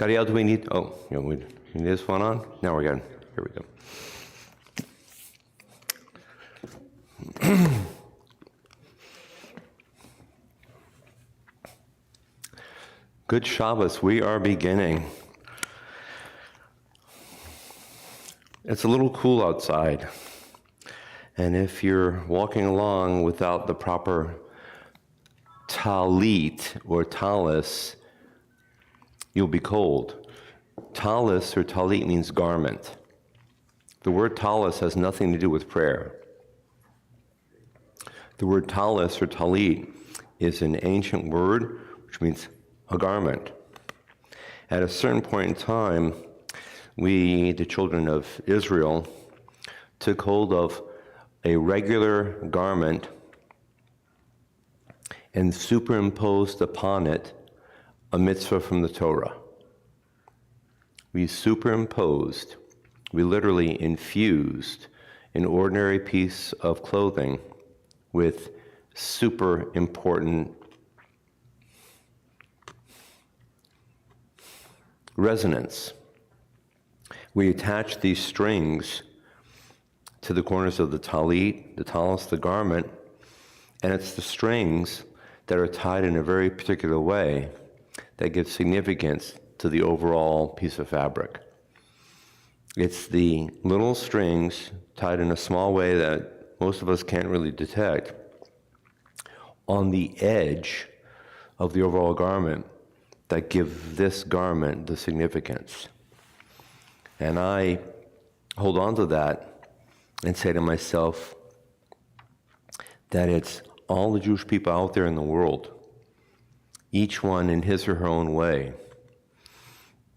Gadiel, do we need, we need this one on? Now we're good. Here we go. Good Shabbos, we are beginning. It's a little cool outside, and if you're walking along without the proper talit or talis, you'll be cold. Talis or talit means garment. The word talis has nothing to do with prayer. The word talis or talit is an ancient word which means a garment. At a certain point in time, we, the children of Israel, took hold of a regular garment and superimposed upon it a mitzvah from the Torah. We literally infused an ordinary piece of clothing with super important resonance. We attach these strings to the corners of the talit, the talis, the garment, and it's the strings that are tied in a very particular way that gives significance to the overall piece of fabric. It's the little strings tied in a small way that most of us can't really detect on the edge of the overall garment that give this garment the significance. And I hold on to that and say to myself that it's all the Jewish people out there in the world, each one in his or her own way,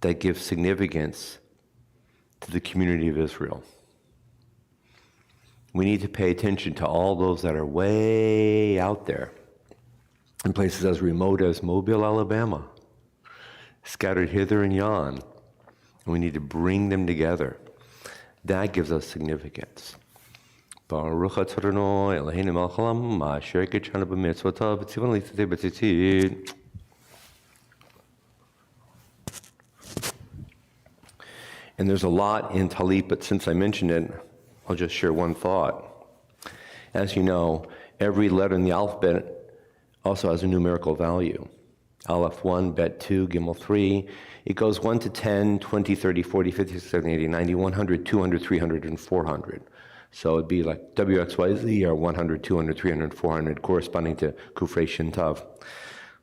that give significance to the community of Israel. We need to pay attention to all those that are way out there, in places as remote as Mobile, Alabama, scattered hither and yon, and we need to bring them together. That gives us significance. Baruch Atzarno Eloheinu melech haolam asher kitshanu b'mitzvotav v'tzivanu l'titei b'tzitzit. And there's a lot in Talit, but since I mentioned it, I'll just share one thought. As you know, every letter in the alphabet also has a numerical value. Aleph 1, Bet 2, Gimel 3. It goes 1 to 10, 20, 30, 40, 50, 60, 70, 80, 90, 100, 200, 300, and 400. So it'd be like WXYZ are 100, 200, 300, 400, corresponding to Kufrei Shin Tav.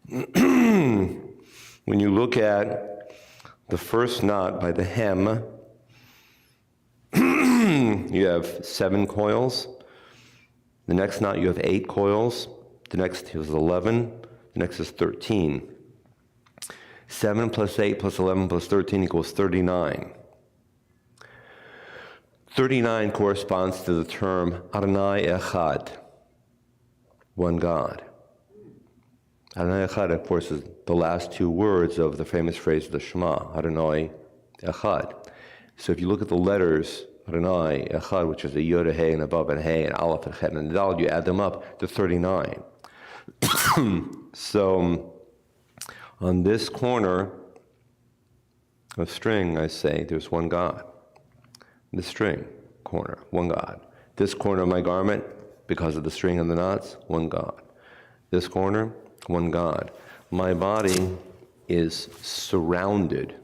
When you look at the first knot by the hem, you have 7 coils. The next knot you have 8 coils. The next is 11. The next is 13. 7 plus 8 plus 11 plus 13 equals 39. 39 corresponds to the term Adonai Echad, one God. Adonai Echad, of course, is the last 2 words of the famous phrase, the Shema, Adonai Echad. So if you look at the letters, Adonai Echad, which is a Yod, a Hey, and above, and Hey, and Aleph, and Chet, and Dal, you add them up to 39. So on this corner of string, I say, there's one God. The string corner, one God. This corner of my garment, because of the string and the knots, one God. This corner, one God. My body is surrounded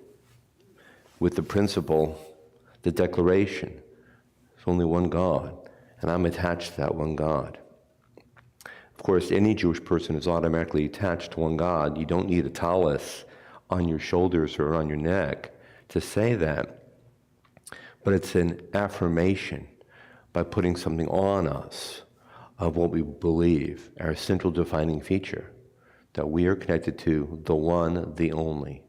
with the principle, the declaration. There's only one God, and I'm attached to that one God. Of course, any Jewish person is automatically attached to one God. You don't need a tallis on your shoulders or on your neck to say that. But it's an affirmation by putting something on us of what we believe, our central defining feature, that we are connected to the one, the only.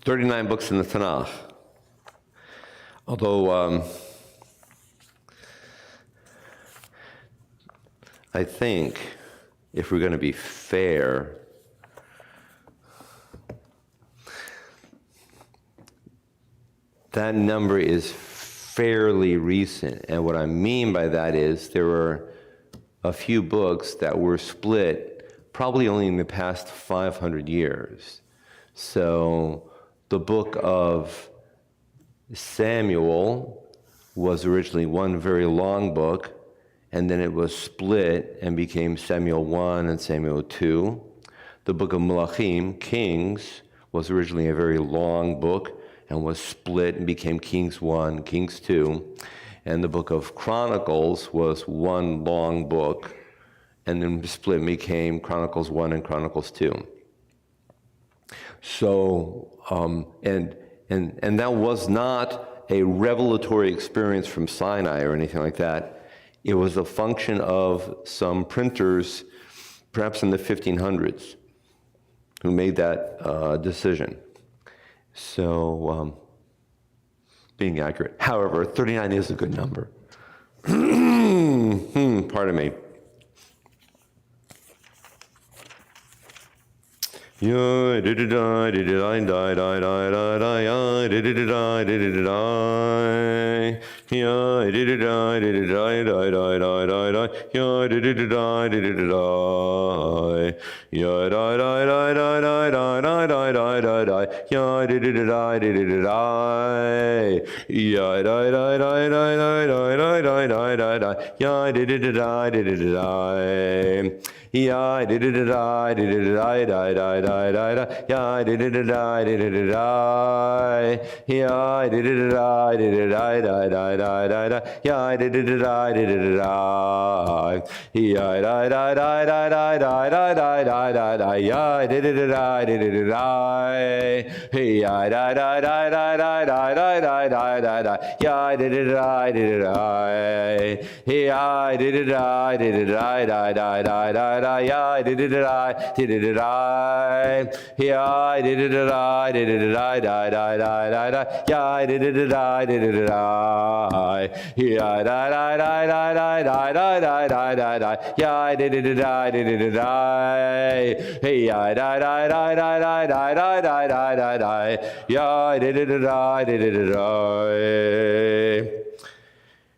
"39 books in the Tanakh." Although I think if we're going to be fair, that number is fairly recent. And what I mean by that is there were a few books that were split probably only in the past 500 years. So the book of Samuel was originally one very long book, and then it was split and became Samuel 1 and Samuel 2. The book of Melachim, Kings, was originally a very long book and was split and became Kings 1, Kings 2. And the book of Chronicles was one long book, and then split and became Chronicles 1 and Chronicles 2. So, and that was not a revelatory experience from Sinai or anything like that. It was a function of some printers, perhaps in the 1500s, who made that decision. So, being accurate. However, 39 is a good number. Pardon me.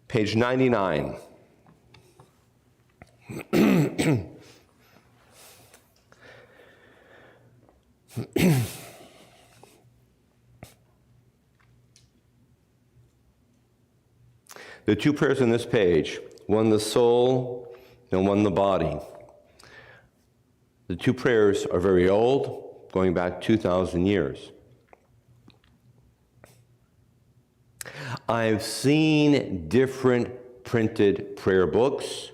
Page 99. The two prayers on this page, one the soul and one the body. The two prayers are very old, going back 2,000 years. I've seen different printed prayer books,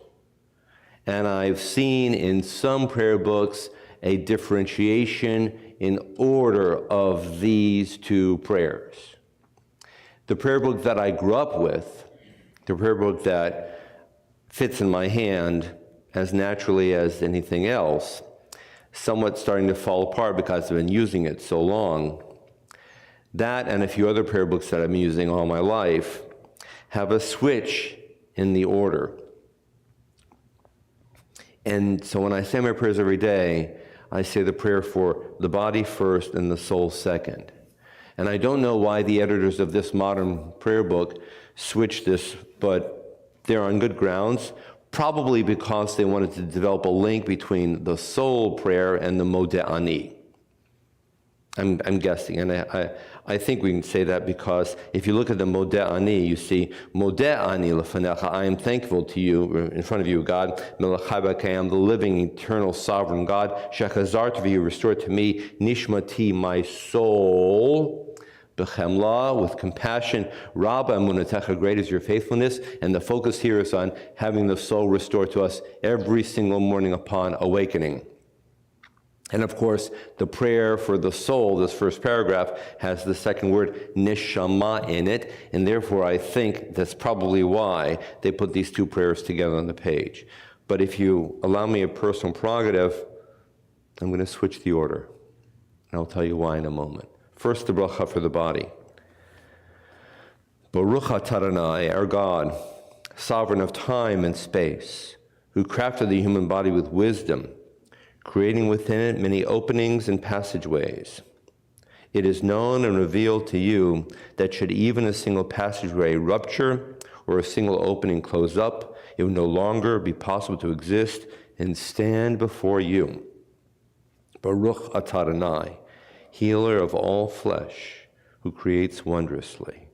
and I've seen in some prayer books a differentiation in order of these two prayers. The prayer book that I grew up with, the prayer book that fits in my hand as naturally as anything else, somewhat starting to fall apart because I've been using it so long. That and a few other prayer books that I've been using all my life have a switch in the order. And so when I say my prayers every day, I say the prayer for the body first and the soul second. And I don't know why the editors of this modern prayer book switched this, but they're on good grounds, probably because they wanted to develop a link between the soul prayer and the Modeh Ani. I'm guessing, and I think we can say that because if you look at the Modeh Ani, you see, Modeh Ani lefanecha, I am thankful to you, in front of you, God, Melech HaBakei, I am the living, eternal, sovereign God, Shechazartu, you restored to me, Nishmati, my soul, B'chemla, with compassion, Rabba Emunatecha, great is your faithfulness, and the focus here is on having the soul restored to us every single morning upon awakening. And of course, the prayer for the soul, this first paragraph, has the second word, neshama, in it, and therefore I think that's probably why they put these two prayers together on the page. But if you allow me a personal prerogative, I'm going to switch the order, and I'll tell you why in a moment. First, the bracha for the body. Baruch atah Adonai, our God, sovereign of time and space, who crafted the human body with wisdom, creating within it many openings and passageways. It is known and revealed to you that should even a single passageway rupture or a single opening close up, it will no longer be possible to exist and stand before you. Baruch atah Adonai, healer of all flesh, who creates wondrously.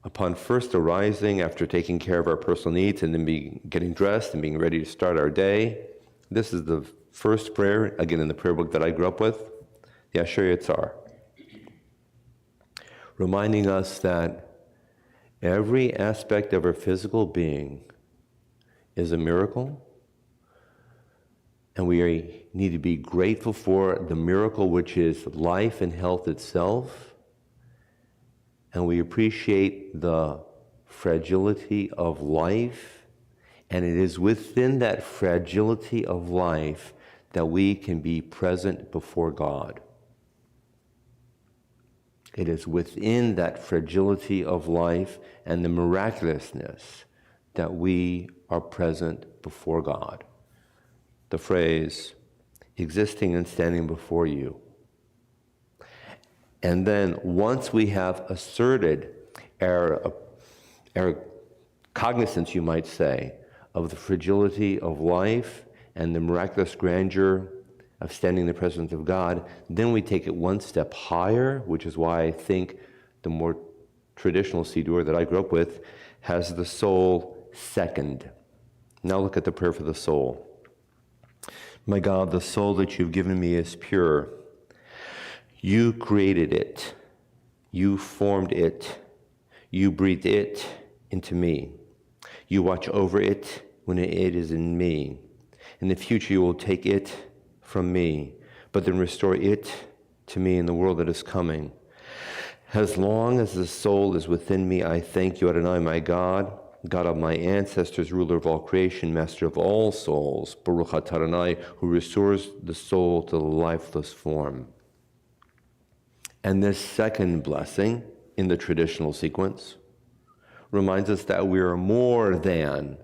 Upon first arising, after taking care of our personal needs and then getting dressed and being ready to start our day, this is the first prayer, again in the prayer book that I grew up with, the Asher Yitzar, reminding us that every aspect of our physical being is a miracle, and we need to be grateful for the miracle which is life and health itself, and we appreciate the fragility of life, and it is within that fragility of life that we can be present before God. It is within that fragility of life and the miraculousness that we are present before God. The phrase, existing and standing before you. And then once we have asserted our cognizance, you might say, of the fragility of life and the miraculous grandeur of standing in the presence of God, then we take it one step higher, which is why I think the more traditional Siddur that I grew up with has the soul second. Now look at the prayer for the soul. My God, the soul that you've given me is pure. You created it. You formed it. You breathed it into me. You watch over it when it is in me. In the future, you will take it from me, but then restore it to me in the world that is coming. As long as the soul is within me, I thank you, Adonai, my God, God of my ancestors, ruler of all creation, master of all souls, Baruch atah Adonai, who restores the soul to the lifeless form. And this second blessing in the traditional sequence reminds us that we are more than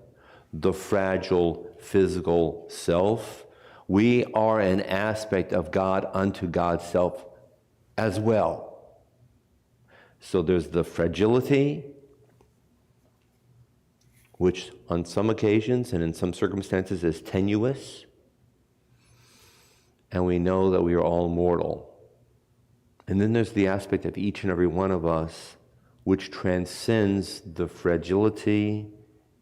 the fragile physical self. We are an aspect of God unto God's self as well. So there's the fragility, which on some occasions and in some circumstances is tenuous. And we know that we are all mortal. And then there's the aspect of each and every one of us which transcends the fragility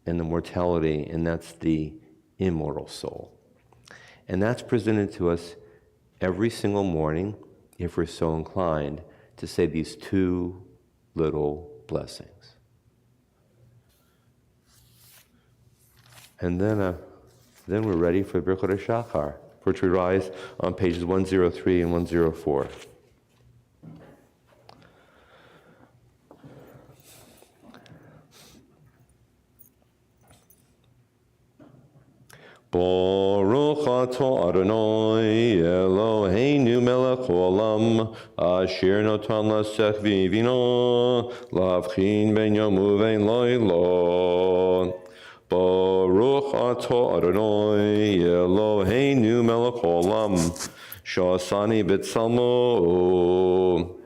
and the mortality, and that's the immortal soul. And that's presented to us every single morning, if we're so inclined, to say these two little blessings. And then we're ready for Birkat HaShachar, for which we rise on pages 103 and 104. Baruch atah Adonai Eloheinu melech haolam asher natan lasech v'ivino lavchin ben yom uvein layla. Baruch atah Adonai Eloheinu melech haolam sha'asani b'tzalmo.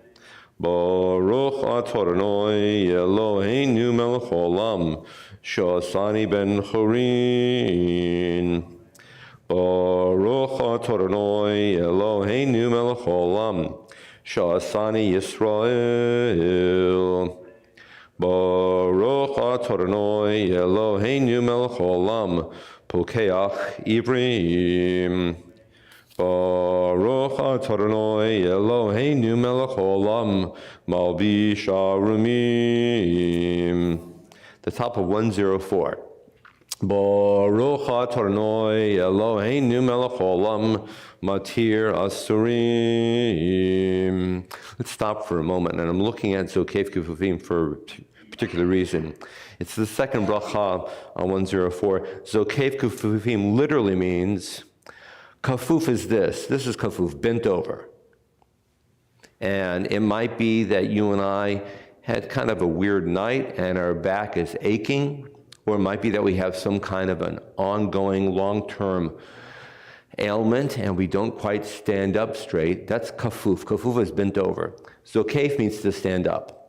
Baruch atah Adonai Eloheinu melech haolam sha'asani ben chorin. Baruch atah Adonai Eloheinu melech haolam sha'asani Yisrael. Baruch atah Adonai Eloheinu melech haolam pokeach ivrim. Baruch atah Adonai Eloheinu melech haolam malbish arumim. The top of 104. Baruch atah Adonai Eloheinu melech haolam matir asurim. Let's stop for a moment, and I'm looking at Zokef Kufufim for a particular reason. It's the second bracha on 104. Zokef Kufufim literally means, kafuf is this. This is kafuf, bent over. And it might be that you and I had kind of a weird night and our back is aching, or it might be that we have some kind of an ongoing long-term ailment and we don't quite stand up straight, that's kafuf. Kafuf is bent over. Zokef means to stand up.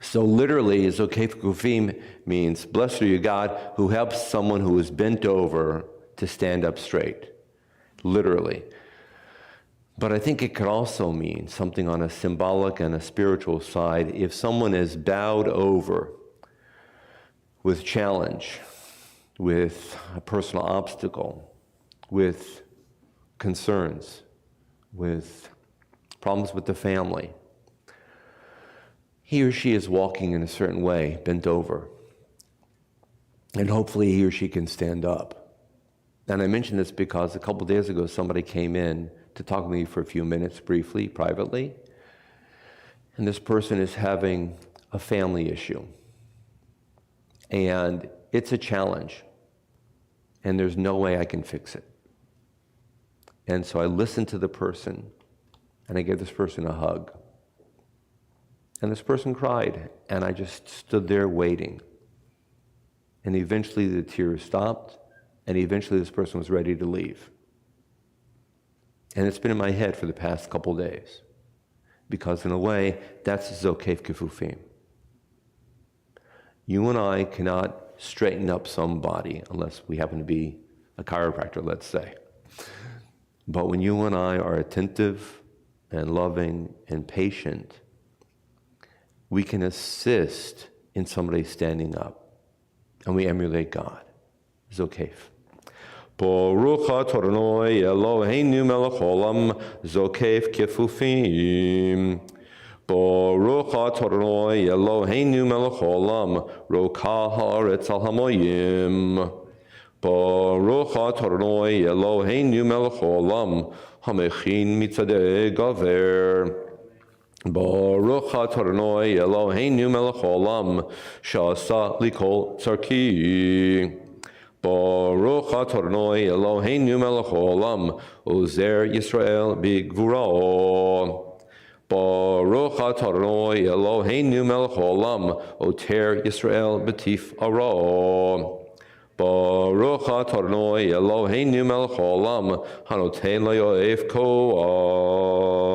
So literally, Zokef Kufim means, blessed are you, God, who helps someone who is bent over to stand up straight. Literally. But I think it could also mean something on a symbolic and a spiritual side. If someone is bowed over with challenge, with a personal obstacle, with concerns, with problems with the family, he or she is walking in a certain way, bent over. And hopefully he or she can stand up. And I mention this because a couple days ago somebody came in to talk to me for a few minutes briefly, privately. And this person is having a family issue. And it's a challenge. And there's no way I can fix it. And so I listened to the person, and I gave this person a hug. And this person cried, and I just stood there waiting. And eventually the tears stopped, and eventually this person was ready to leave. And it's been in my head for the past couple days. Because in a way, that's Zokef Kefufim. You and I cannot straighten up somebody unless we happen to be a chiropractor, let's say. But when you and I are attentive and loving and patient, we can assist in somebody standing up. And we emulate God. Zokef. Baruch Adonai Eloheinu melech haolam zokef kefufim. Baruch Adonai Eloheinu melech haolam roka haaretz al hamoyim. Baruch Adonai Eloheinu melech haolam hamechin mitzadei gaver. Baruch Adonai Eloheinu melech haolam sha'asa likol tzarki. Baruch Adonai Eloheinu melech haolam ozer Yisrael bigvuro. Baruch Adonai Eloheinu melech haolam oter Yisrael b'tifaro. Baruch Adonai Eloheinu melech haolam hanoten layoef koach.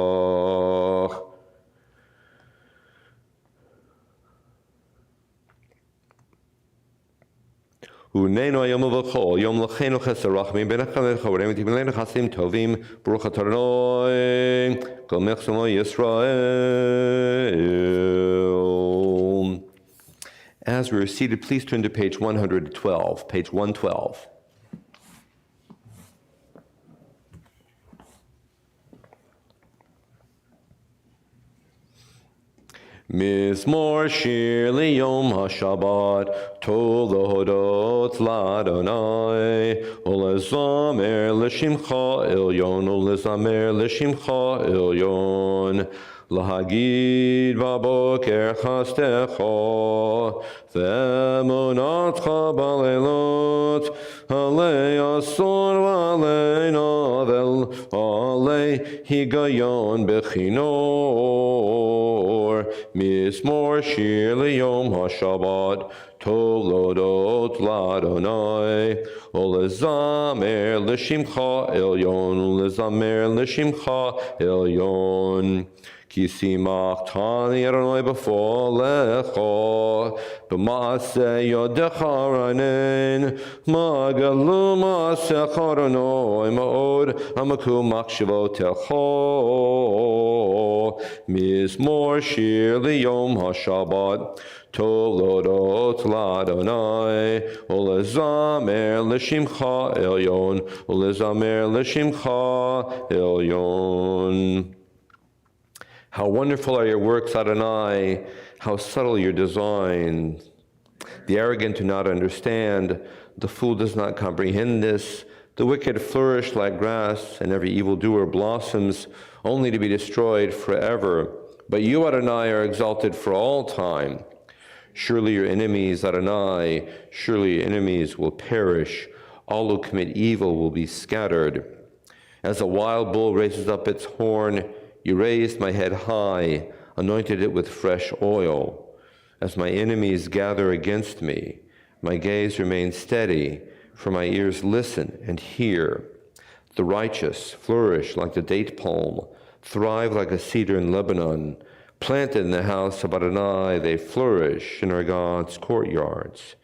Unenu hayom uv'chol yom l'cheinu chesed rachmim b'nechem v'chavarem v'tibelenu chasim tovim Baruch Adonai kol melech Yisrael. As we're seated, please turn to page 112, page 112. Mizmor shir liyom haShabbat tov lehodot l'Adonai ulezamer l'shimcha elyon ulezamer l'shimcha elyon lahagid v'boker chastecha v'emunatcha b'leilot alei asor v'alei novel alei higayon bechinor Mizmor shir liyom haShabbat tov lehodot l'Adonai ulezamer l'shimcha elyon ulezamer l'shimcha elyon Ki simachthani Adonai b'folecha b'maaseh yodecha ranen magalu maasecha Adonai ma'od amaku machshavotecha Mizmor shir liyom haShabbat tov lehodot l'Adonai ulezamer l'shimcha elyon ulezamer l'shimcha elyon. How wonderful are your works, Adonai, how subtle your design. The arrogant do not understand, the fool does not comprehend this. The wicked flourish like grass, and every evildoer blossoms, only to be destroyed forever. But you, Adonai, are exalted for all time. Surely your enemies, Adonai, surely your enemies will perish. All who commit evil will be scattered. As a wild bull raises up its horn, you raised my head high, anointed it with fresh oil. As my enemies gather against me, my gaze remains steady, for my ears listen and hear. The righteous flourish like the date palm, thrive like a cedar in Lebanon. Planted in the house of Adonai, they flourish in our God's courtyards.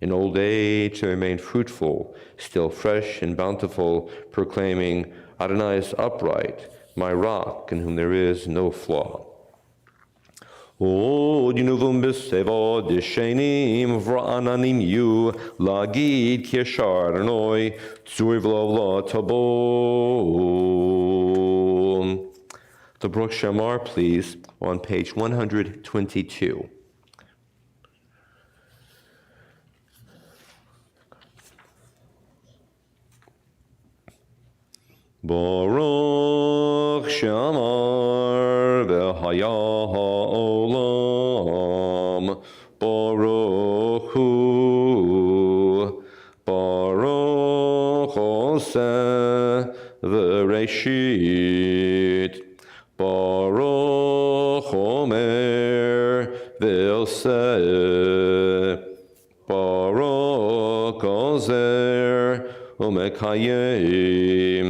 In old age, they remain fruitful, still fresh and bountiful, proclaiming, Adonai is upright, my rock, in whom there is no flaw. עוד ינובון בסבו דשנים ורעננים יהיו להגיד כי ישר אדוני צור ולא תבוא. The Baruch Shamar, please, on page 122. Baruch Shamar v'haya ha'olam Baruch Hu Baruch Oseh v'reshit Baruch Omer v'oseh Baruch Ozer u'mekayim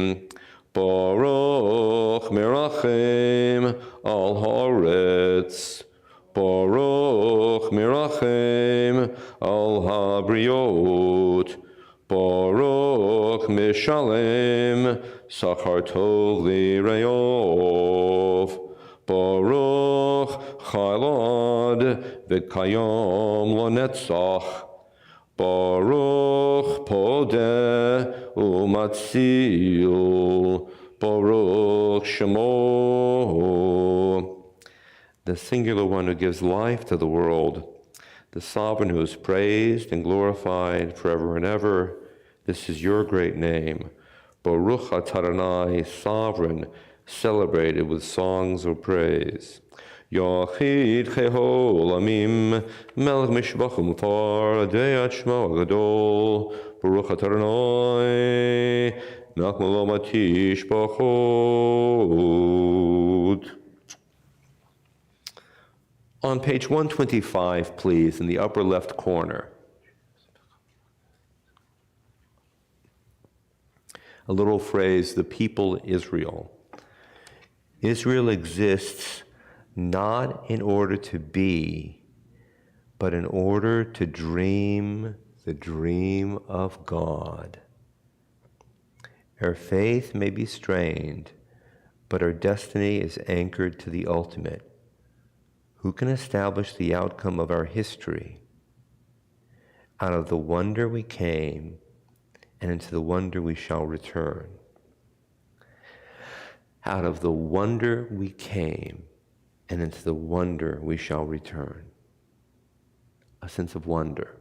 Baruch Mirachem al haaretz, Baruch Mirachem al habriot, Baruch Mishalem Sachar Tov L'Reov, Baruch Chalad V'Kayom L'Netzach, Baruch Podeh Umatzil, Baruch Shemo. The singular one who gives life to the world, the sovereign who is praised and glorified forever and ever. This is your great name. Baruch Atah Adonai, sovereign, celebrated with songs of praise. Yachid Cheho Olamim, Melech Mishbach Umfar, Adei Shmo Agadol, Baruch Atah Adonai, Melech Meloma Tishbachot. On page 125, please, in the upper left corner, a little phrase, the people Israel. Israel exists not in order to be, but in order to dream the dream of God. Our faith may be strained, but our destiny is anchored to the ultimate. Who can establish the outcome of our history? Out of the wonder we came, and into the wonder we shall return. Out of the wonder we came, and into the wonder we shall return. A sense of wonder.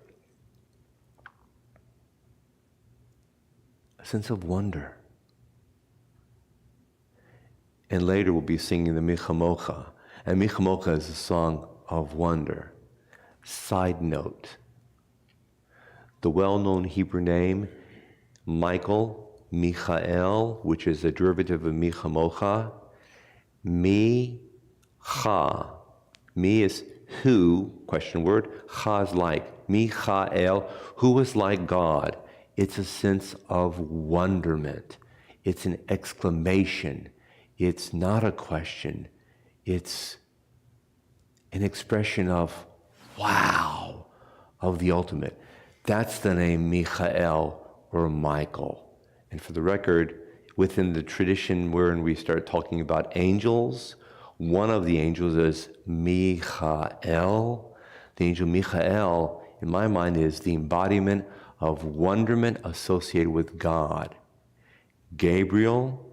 A sense of wonder. And later we'll be singing the Michamocha. And Michamocha is a song of wonder. Side note. The well-known Hebrew name, Michael, Michael, which is a derivative of Michamocha. Mi-cha. Mi is who, question word. Cha is like. Michael, who is like God. It's a sense of wonderment. It's an exclamation. It's not a question. It's an expression of wow, of the ultimate. That's the name Michael or Michael. And for the record, within the tradition wherein we start talking about angels, one of the angels is Michael. The angel Michael, in my mind, is the embodiment of wonderment associated with God. Gabriel,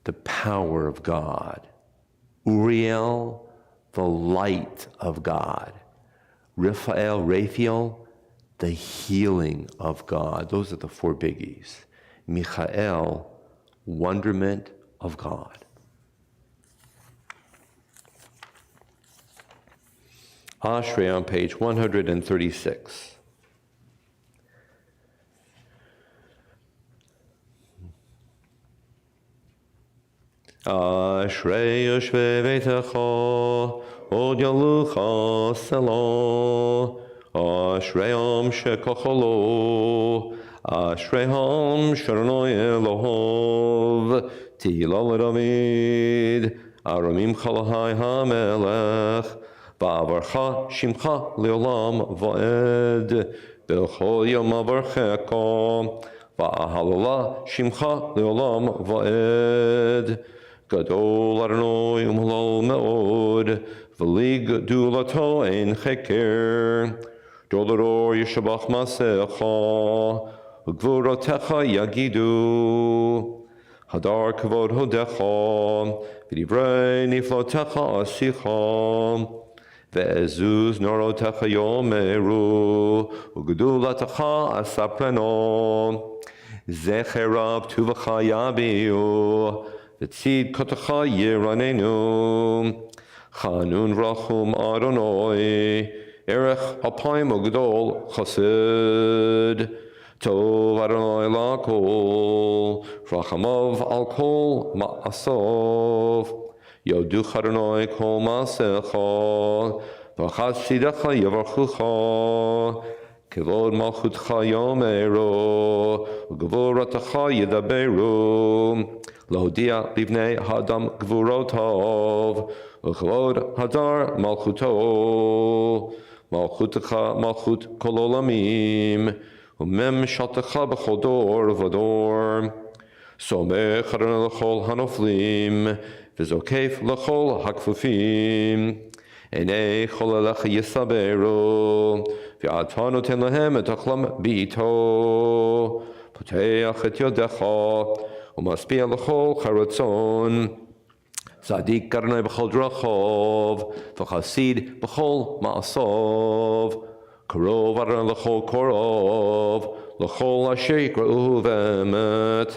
the power of God. Uriel, the light of God. Raphael, the healing of God. Those are the four biggies. Michael, wonderment of God. Ashrei on page 136. Ashrei yoshvei beitecha od yalucha selo Ashrayam shekocholo, Ashrayam sharonoi Elohov, Tilal David, Aramim Chalahai HaMelech, Ba'avarcha Shimcha Leolam Va'ed, B'chol Yom Avarcheka, Ba'ahalala Shimcha Leolam Va'ed, Gadol Adonai Umhlal Me'od, V'li Gedulato Ein Cheker, Doloror Yishabach Masecha, Gvurotecha Yagidu, Hadar Kavod Hodecha, V'divrei Niflotecha Asicha, Ve'ezuz Norotecha Yomeru, Ugdulatecha Asapreno, Zecherav Tuvacha Yabiu, V'tzid Kotecha Yiranenu, Chanun Rachum Adonai, Erech Apayim Ugdol Chassid, Tov Adonai Lakol, Rachamov Al Kol Ma'asov, Yoduch Adonai Kol Masecha, V'chasidecha Yavarchucha, Kevod Malchutcha Yomeru, Gvurotecha Yedaberu, Lohodia Livnei Hadam Gvurotov, Uchvod Hadar Malchuto, Malchutecha Malchut Kol Olamim, Umem Shaltecha B'chol Dor V'dor, Somech Adonai L'chol Hanoflim, V'zokef L'chol Hakfufim, Enei Chol Elecha Yisaberu, V'ata Noten Lahem Et Achlam B'ito, Poteach Et Yodecha, Umaspia L'chol Charatzon, Tzadik Adonai B'chol Drachov, V'chasid B'chol Ma'asov, Karov Adonai L'chol Korov, L'chol Asher Yikra'u V'emet,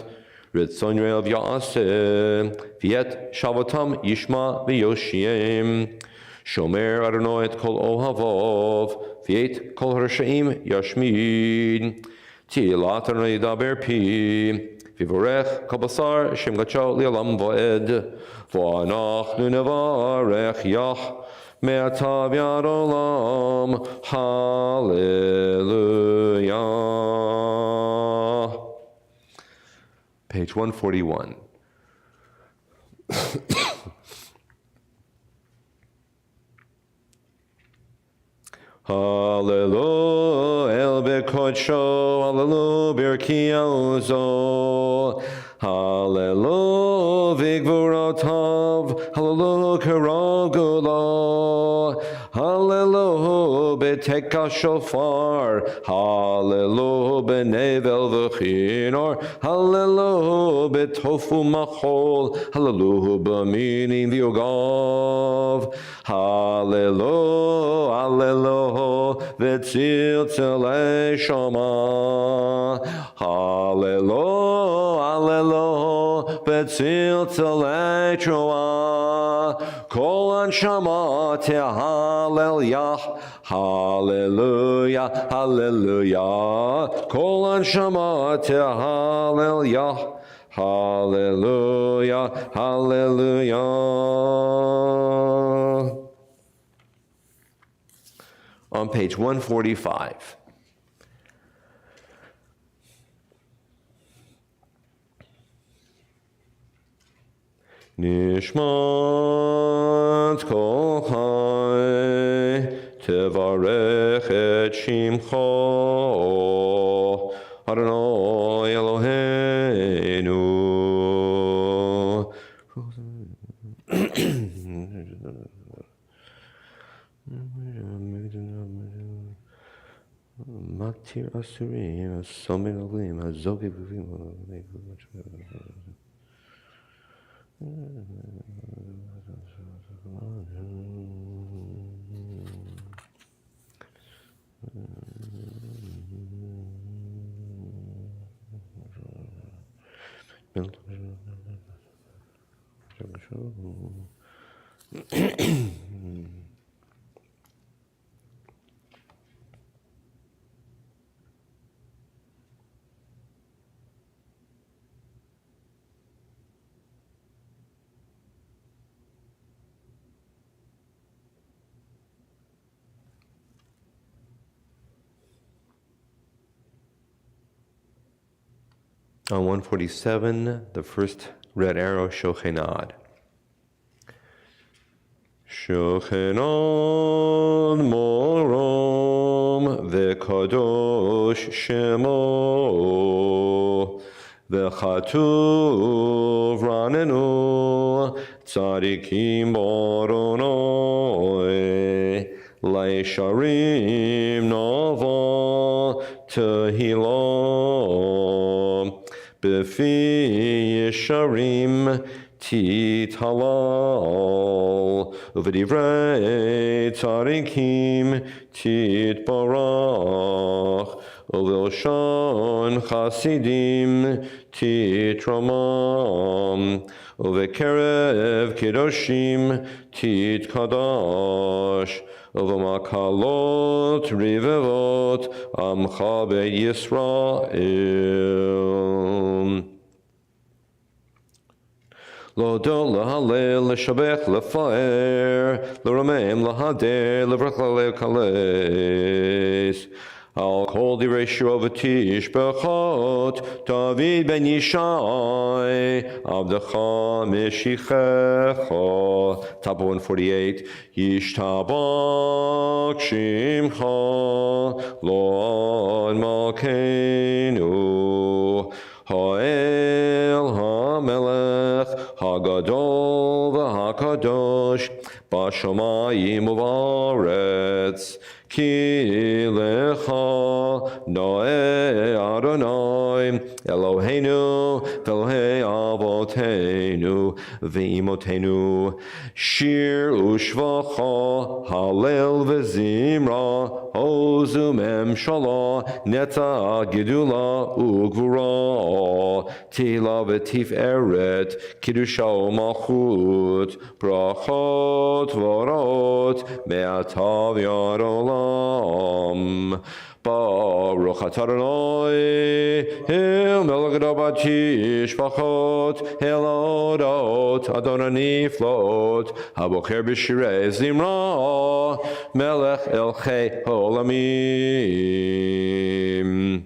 Ritzon Yoav Ya'aseh, V'yet Shavatam Yishma V'yoshiem, Shomer Adonai Et Kol Ohavov, V'yet Kol Harshaim Yashmid, Tilat Adonai Daber Pi, V'vorech Kol Basar Shem Gacho Li'olam V'ed, V'anachnu Nevarech Yach, Me'ata V'yad Olam, Hallelujah. Page 141. Hallelujah, El Bekodsho, Hallelujah, Birkiazo, Hallelujah, Vigvurotav, Hallelujah, Karogula, Hallelujah, Beteka Shofar, Hallelujah, Benevel V'chinor, Hallelujah, Betofu Machol, Hallelujah, B'minim V'yogav, Hallelujah, Hallelujah, V'tzil Tzilei Shama, Hallelujah, Hallelujah, V'tzil Tzilei Troa, Kol Anshama Te'Hallel Yah, Hallelujah, Hallelujah, Kol Anshama Te'Hallel Yah, Hallelujah, Hallelujah. On page 145. Nishmat kol chai tevarech et shimcho Adonai Eloheinu. Matir Asurim, Somim Olim, Hazogi Vivim. On 147, the first red arrow, Shochenad. Shochenad morom v'kadosh shemo v'chatuv ranenu tzadikim baronoi leisharim nava tehillah b'fi yesharim Tithalal Uvedivrei Tzadikim Titbarach Uvilshan Chasidim Titramam Uvekerev Kedoshim Titkadash Uvamakalot Rivevot Amcha Yisrael. Lodo lahalel leshabech lefaer l'ramem lahader levrachalel kales. I'll call the ratio of a tishbechot David ben Yishai Avdecha Meshichecha. Top 148. Yishtabach Shimcha Lord Malkeinu Ha'el HaMelech Hagadol v'Hakadosh B'Shamayim u'Va'aretz Ki lecha Noe Adonai Eloheinu v'Elohei Avotenu v'Imotenu Shir u'Shvacha Halel v'Zimra Ozu Memshala Neta Gidula u'Gvura Tila v'Tiferet Kidusha u'Malchut Brachot v'Orot Me'atav Yad Olam Baruch atah Adonai Hil melech gadol b'tishbachot Hil odot Adonai niflot Habocher b'shirei zimra Melech elchei ha'olamim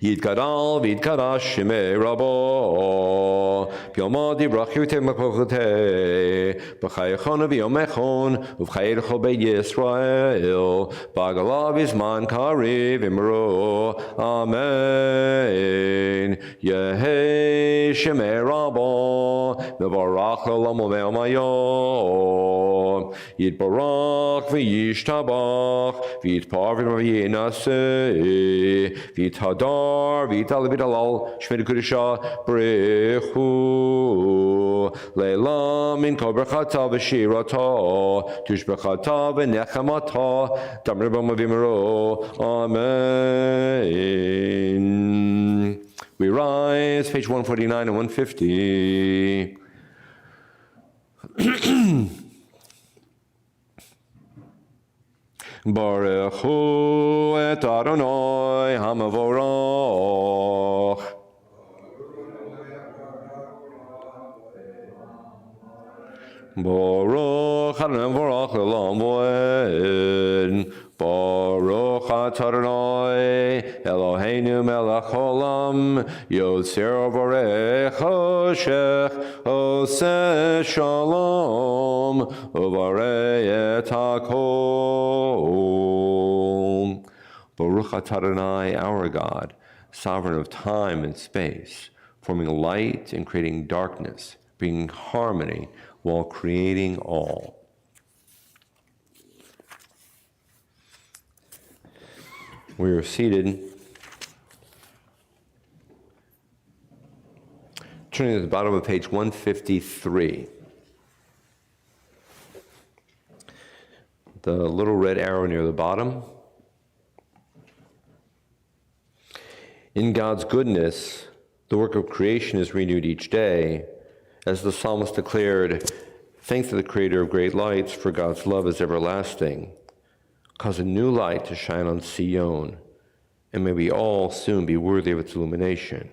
Yitgadal v'yitgadash shemei rabo B'yomad yibrach yutei makochetei B'chayechon v'yomechon Uv'chayerecho beit Yisrael B'agalav izman kariv imro Amen Yehei shemei rabo Mevarach l'olam u'me'om hayom Yitbarach v'yishtabach V'yitpar v'yinaseh V'yithadar Vital Vitalal Shmei Kudisha Brechu Leila Min Kobrachata V'Shirata Tushbechata V'Nechamata Tamribam V'Imro Amen. We rise, page 149 and 150. Baruch Hu et Adonai Hamavorach. Baruch Adonai Vorach L'Olam Voed. Baruch Adonai Eloheinu Melech Olam Yotzer Borei Choshech Oseh Shalom Uvarei et HaKol. Baruch Adonai, our God, sovereign of time and space, forming light and creating darkness, bringing harmony while creating all. We are seated. Turning to the bottom of page 153. The little red arrow near the bottom. In God's goodness, the work of creation is renewed each day. As the psalmist declared, thanks to the Creator of great lights, for God's love is everlasting. Cause a new light to shine on Sion, and may we all soon be worthy of its illumination.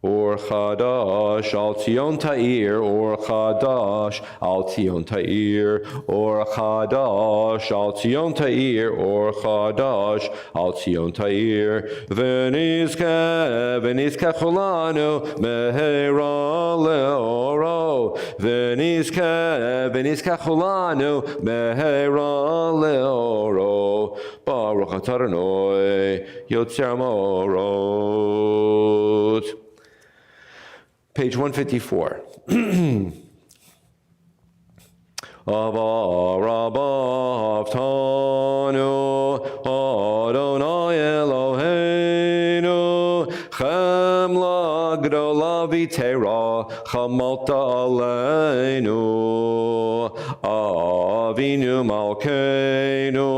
Or Chadash al Tzion Ta'ir, or Chadash al Tzion Ta'ir, or Chadash al Tzion Ta'ir, or Chadash al Tzion Ta'ir. V'nizke Cholanu mehera leoro. V'nizke Cholanu mehera leoro. Baruch atah Adonai Yotzer Hamorot. Page 154. Avarabav Tanu Adonai Eloheinu Chemla Gdola V'Tera Chamalta Aleinu Avinu Malkeinu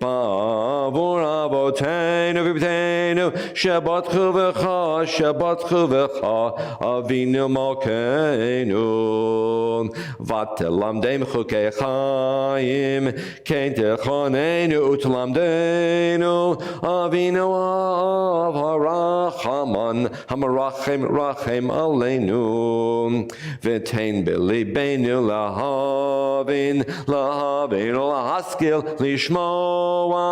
Bavur Avoteinu V'Bteinu Shabbat Chuvecha Avinu Malkeinu Vatelamdeim Chukei Chaim Kein Techonenu Utlamdeinu Avinu Av Harachaman Hamarachim Rachim Aleinu V'tein B'libeinu Lahavin Lahaskil Lishmoa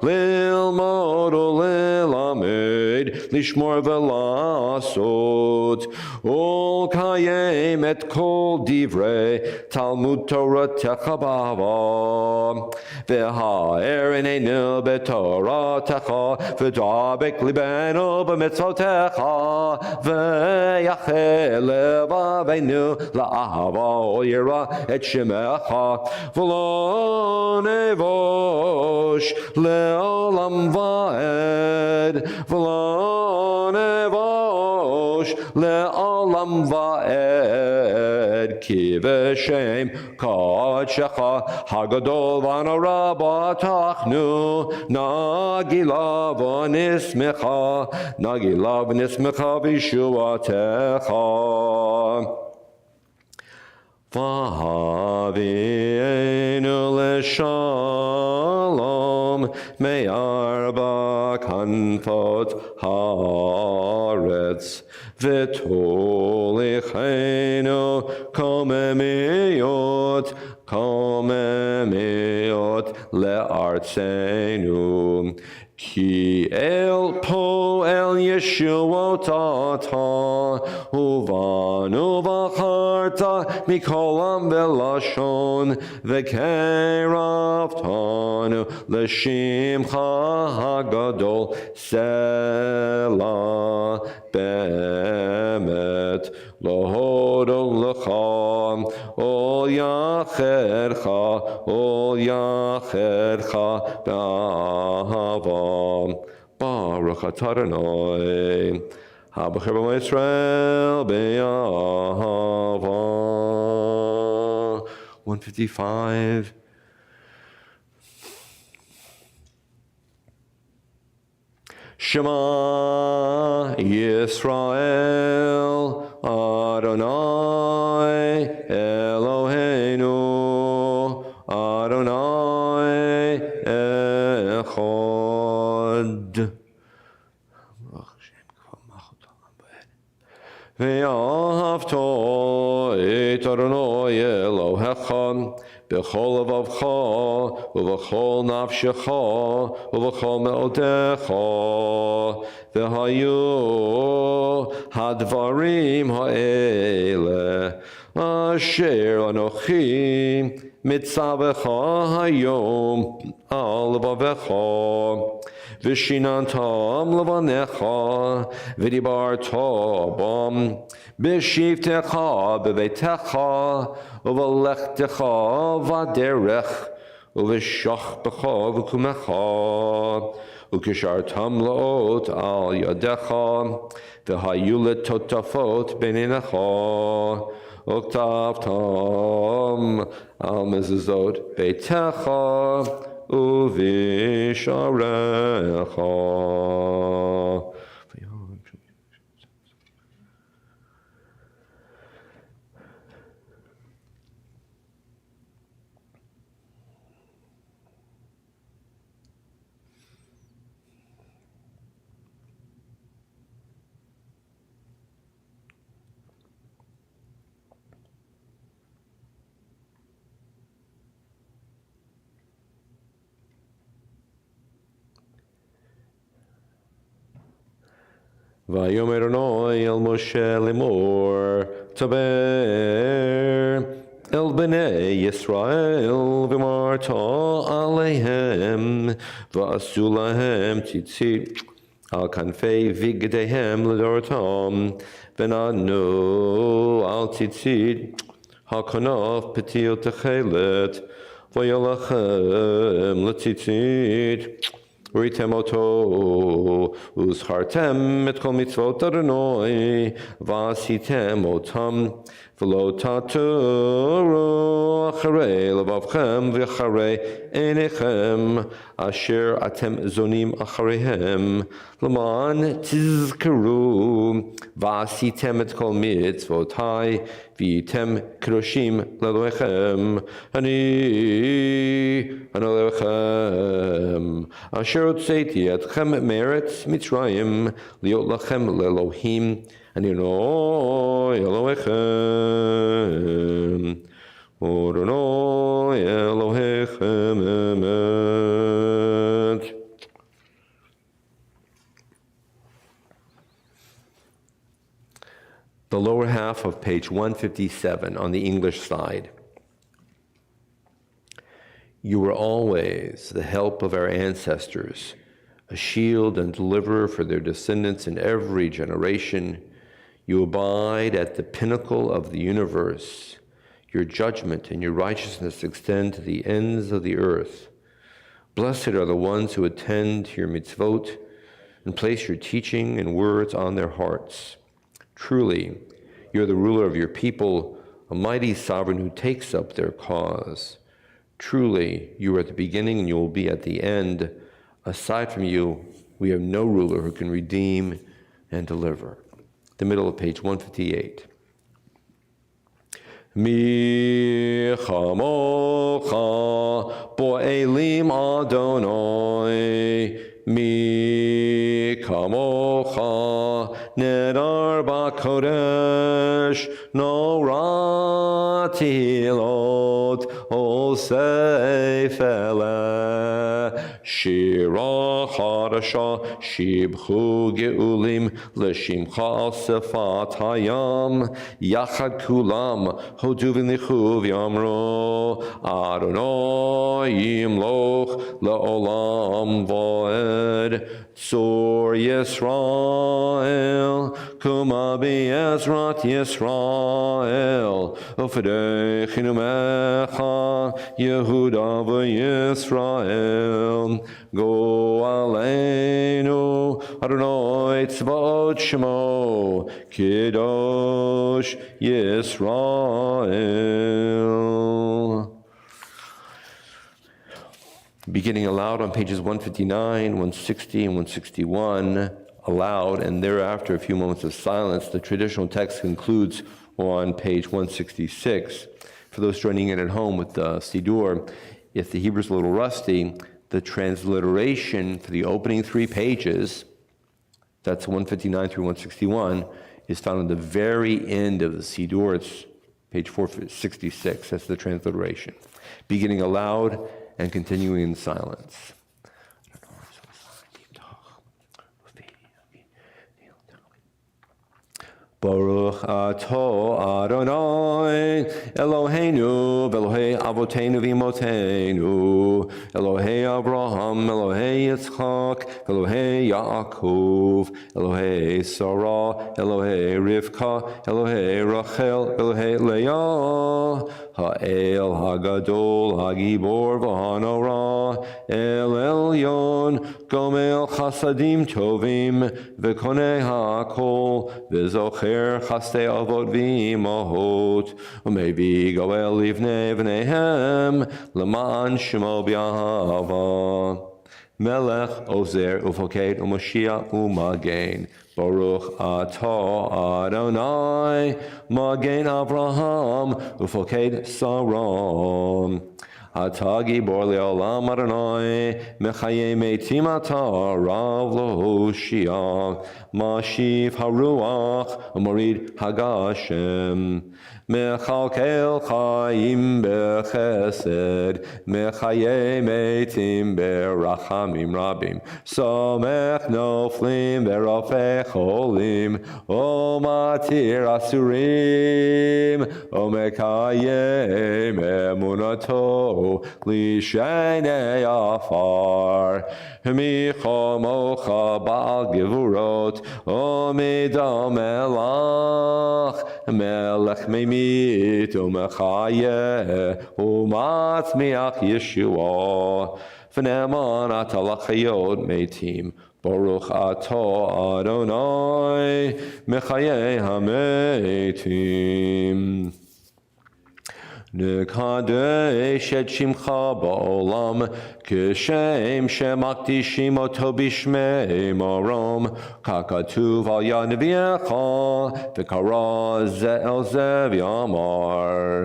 Lilmod Ulilamed Lishmor V'lasot Ol Kayem Et Kol Divrei Talmud Torah Techabava V'ha'er Eneinu B'Torah Techa V'dabek Libenu B'mitzvotecha V'yachel Levaveinu La'ahava Ol Yira Et Shemecha V'lo Nevosh Le'olam Va'ed V'lo Nevosh Le'olam Va'ed Ki V'Shem Kadshecha Hagadol V'Norah B'Tachnu Nagilav V'Nismecha V'Yeshuatecha V'havienu l'shalom me'arba kanfot haaretz v'tolichenu komemiot le'artzenu Ki el poel Yeshuot ata uvanu v'acharta mikolam velashon v'keraftanu l'shimcha hagadol Selah be'emet lohodol lecha ol yachercha be'ahava Baruch atah Adonai Habacher b'Amo Yisrael be'ahava 155 Shema Yisrael Adonai Eloheinu Adonai Echad Ve'ahavto et Adonai Elohecha b'chol levavcha uv'chol nafshecha uv'chol me'odecha v'hayu hadvarim ha'ele asher anochi mitzavecha hayom al levavecha Vishinantam levanecha v'dibarta bam b'shivtecha b'veitecha uvalechtecha v'derech uv'shachbecha v'kumecha ukishartam laot al yadecha v'hayu letotafot b'neinecha uktavtam al mezuzot beitecha uvisharecha. Vayomer Adonai el Moshe lemor, Taber el bnei Yisrael v'marta aleihem, v'asu lahem tzitzit al kanfei vigdehem l'dorotam, v'nadnu al tzitzit hakanaf petil techelet, v'yalachem l'tzitzit, Uritem oto, uzhartem et kol mitzvot Adonai, v'asitem otam, v'lo taturu acharei levavchem v'acharei einechem, asher atem zonim achareihem, l'man tizkeru, v'asitem et kol mitzvotai, v'item kedoshim leloechem, ani Elohechem, asher Otzeti etchem meretz Mitzrayim liot lachem lelohim ani Adonai Elohechem Adonai Elohechem emet. The lower half of page 157 on the English side. You were always the help of our ancestors, a shield and deliverer for their descendants in every generation. You abide at the pinnacle of the universe. Your judgment and your righteousness extend to the ends of the earth. Blessed are the ones who attend to your mitzvot and place your teaching and words on their hearts. Truly, you are the ruler of your people, a mighty sovereign who takes up their cause. Truly, you are at the beginning and you will be at the end. Aside from you, we have no ruler who can redeem and deliver. The middle of page 158. Mi chamocha bo'elim Adonai, mi kamocha nedar b'kodesh noratilot osei fele shira chadasha shibchu geulim l'shimcha al sefat hayam yachad kulam hodu v'nichu v'yamro Adonai yimloch la'olam voed Tzor Yisrael Kuma Ezrat Yisrael Ufedei Chinumecha Yehuda v'Yisrael Go Aleinu Adonai Tzvot Shemo Kiddosh Yisrael. Beginning aloud on pages 159, 160, and 161, aloud, and thereafter a few moments of silence, the traditional text concludes on page 166. For those joining in at home with the Siddur, if the Hebrew's a little rusty, the transliteration for the opening 3 pages, that's 159 through 161, is found at the very end of the Siddur. It's page 466. That's the transliteration. Beginning aloud and continuing in silence. Baruch ato Adonai Eloheinu v'Elohei Avoteinu v'Imotenu Elohei Abraham Elohei Yitzchak Elohei Yaakov Elohei Sarah Elohei Rivka Elohei Rachel Elohei Leah Ha'el Hagadol Hagibor v'Hanora El Elyon Gomel Chasadim Tovim V'Konei Ha'Kol V'Zocher Chastei Avot V'Imahot U'Mevi Goel Livnei V'Neihem L'Man Shemo B'Ahava Melech Ozer Ufoked U'Moshiach U'Magen Baruch Atah Adonai Magen Avraham Ufoked Saram אתה גיבור לעולם אדוני, מחיי מתים אתה רב להושיע, משיב הרוח ומוריד הגשם, מכלכל חיים בחסד, מחיי מתים ברחמים רבים, סומך נופלים ורופא חולים, ומתיר אסורים, ומקיים אמונתו לשני עפר. מי כמוך בעל גבורות ומידה מלך, מלך ממית ומחיה ומצמיח ישועה, ונאמן אתה לחיות מתים, ברוך אתה אדוני מחיי המתים. נקדש את שמך בעולם, כשם שמקדישים אותו בשמי מרום, ככתוב על יד נביאך, וקרא זה אל זה ואמר.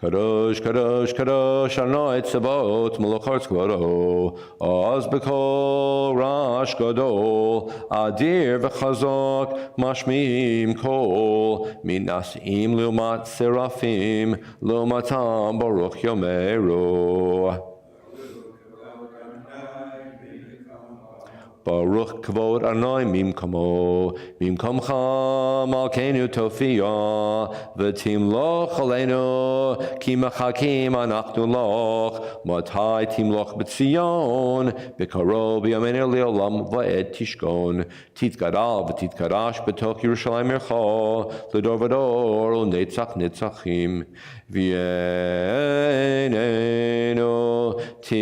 קדוש, קדוש, קדוש, אדוני צבאות, מלך ארץ כבודו, עוז בקול רעש גדול, אדיר וחזק, משמיעים קול, מנשאים לעומת שרפים, לעומתם ברוך יאמרו. ברוך כבוד אדוני ממקומו, ממקומך מלכנו תופיע, ותמלוך עלינו, כי מחכים אנחנו לך. מתי תמלוך בציון, בקרוב בימינו לעולם ועד תשכון. תתגדל ותתקדש בתוך ירושלים עירך, לדור ודור ולנצח נצחים. ועינינו תראנה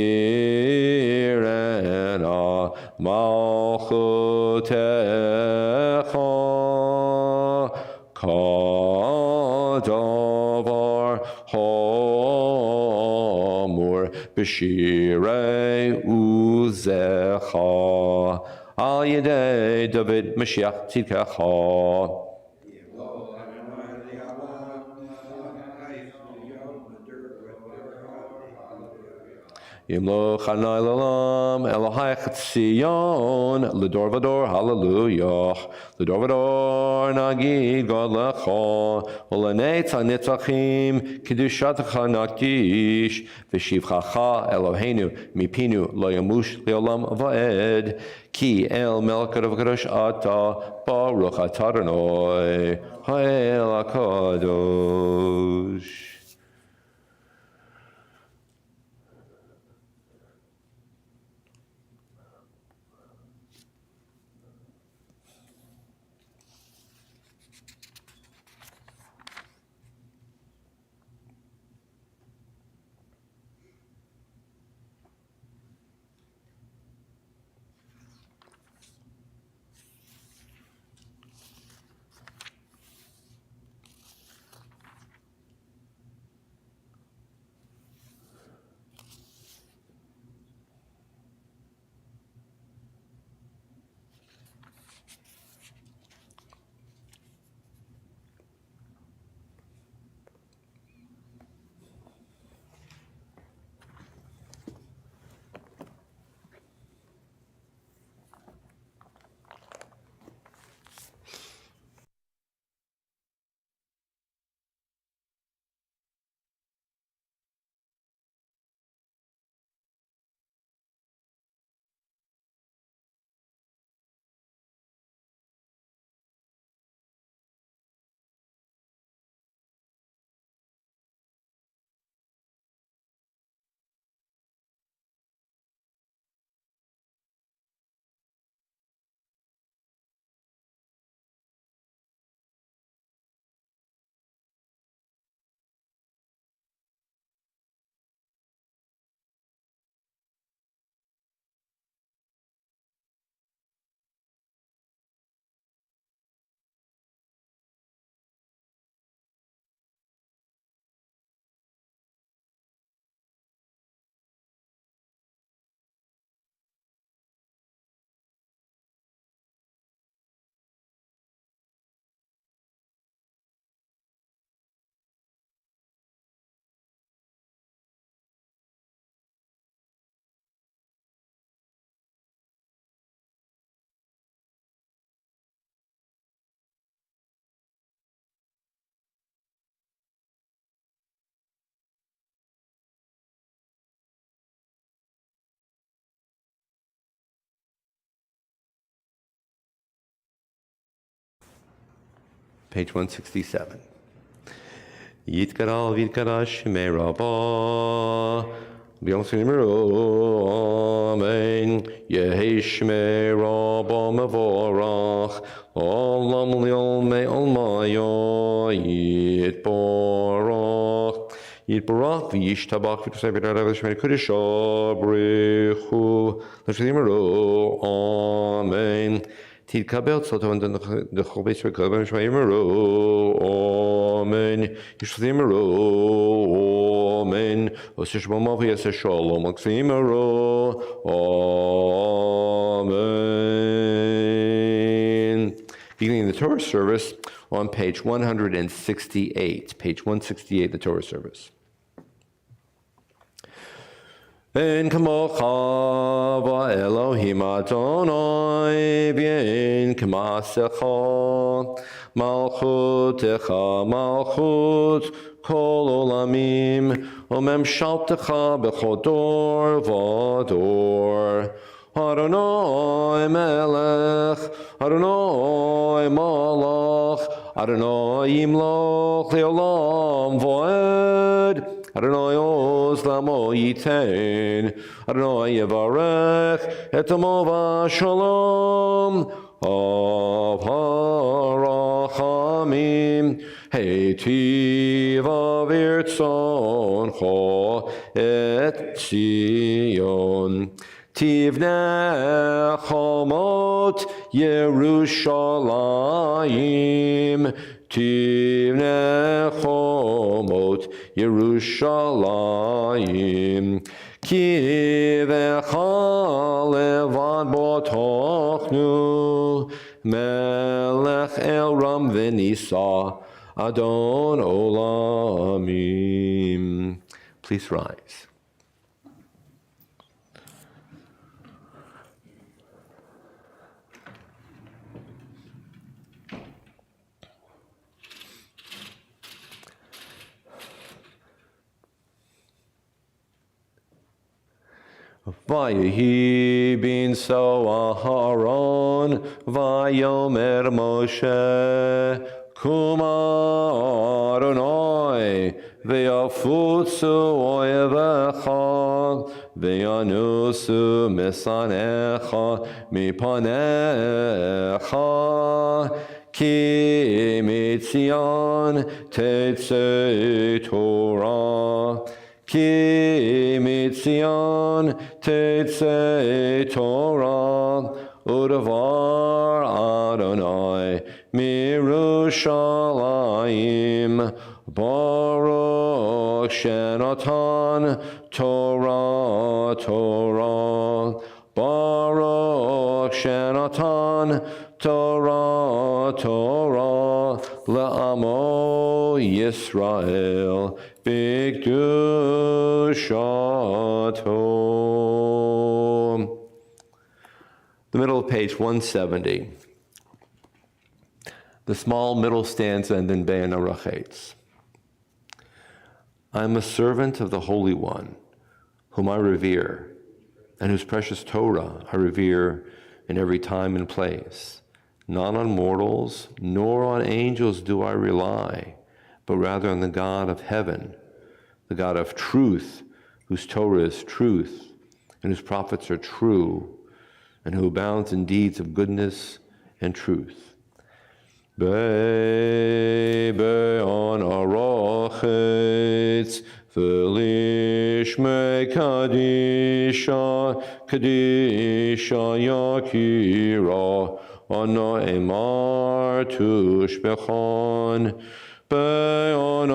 מלכותך, כדבר האמור בשירי עוזך, על ידי דוד משיח צדקך. ימלוך אדוני לעולם, אלוהיך ציון, לדור ודור, הללויה. לדור ודור נגיד גודלך, ולנצח נצחים, קדושתך נקדיש, ושבחך אלוהינו מפינו לא ימוש לעולם ועד, כי אל מלך קדוש וקדוש אתה, ברוך אתה אדוני, האל הקדוש. Page 167. Yitkaral v'yitkarash shmei Rabbah, b'yom tzimro, amen. Yehi shmei Rabbah mevorach, olam li'olmei olmayo, yitborach. Yitborach v'yishtabach v'tosei v'yitarav v'shmei kodesha, b'rechu, l'shmei amen. Tidkabel tzolto and the whole base for Kabel Shmeimeru, amen. Yishlimeru, amen. Osishmamav Yeseshalom, Oximeru, amen. Beginning the Torah service on page 168. Page 168, the Torah service. En kamocha Elohim Adonai v'en kamasecha malchutecha malchut kol olamim umemshaltecha b'chodor v'ador Adonai melech Adonai malach Adonai yimloch leolam voed Adonai oz lamo yitein, Adonai yevarech et amo v'shalom, av harachamim, heitiv avirtzoncho et Zion. Tivnei chamot Yerushalayim, Tivnei chamot Yerushalayim, ki vecha levad botochnu, melech el ram v'nisa, Adon olamim. Please rise. Vayehi bin so Aharon, Vayomer Moshe, Kuma Adonai, Ve'afutsu oyevecha, Ve'anusu misanecha, Mipanecha, Ki mitzion tetzei Torah, Ki mitzion tetzei Torah, udavar Adonai mirushalayim, Baruch shenatan Torah Torah, Baruch shenatan Torah Torah, le'amo Yisrael b'kedushato. The middle of page 170. The small middle stanza and then Be'en Arachetz. I am a servant of the Holy One, whom I revere, and whose precious Torah I revere in every time and place. Not on mortals, nor on angels do I rely, but rather on the God of heaven, the God of truth, whose Torah is truth, and whose prophets are true, and who abounds in deeds of goodness and truth. Be'en Arachetz, v'lishmei kadisha, kadisha yakira, Ana emar tushbechan, Be'en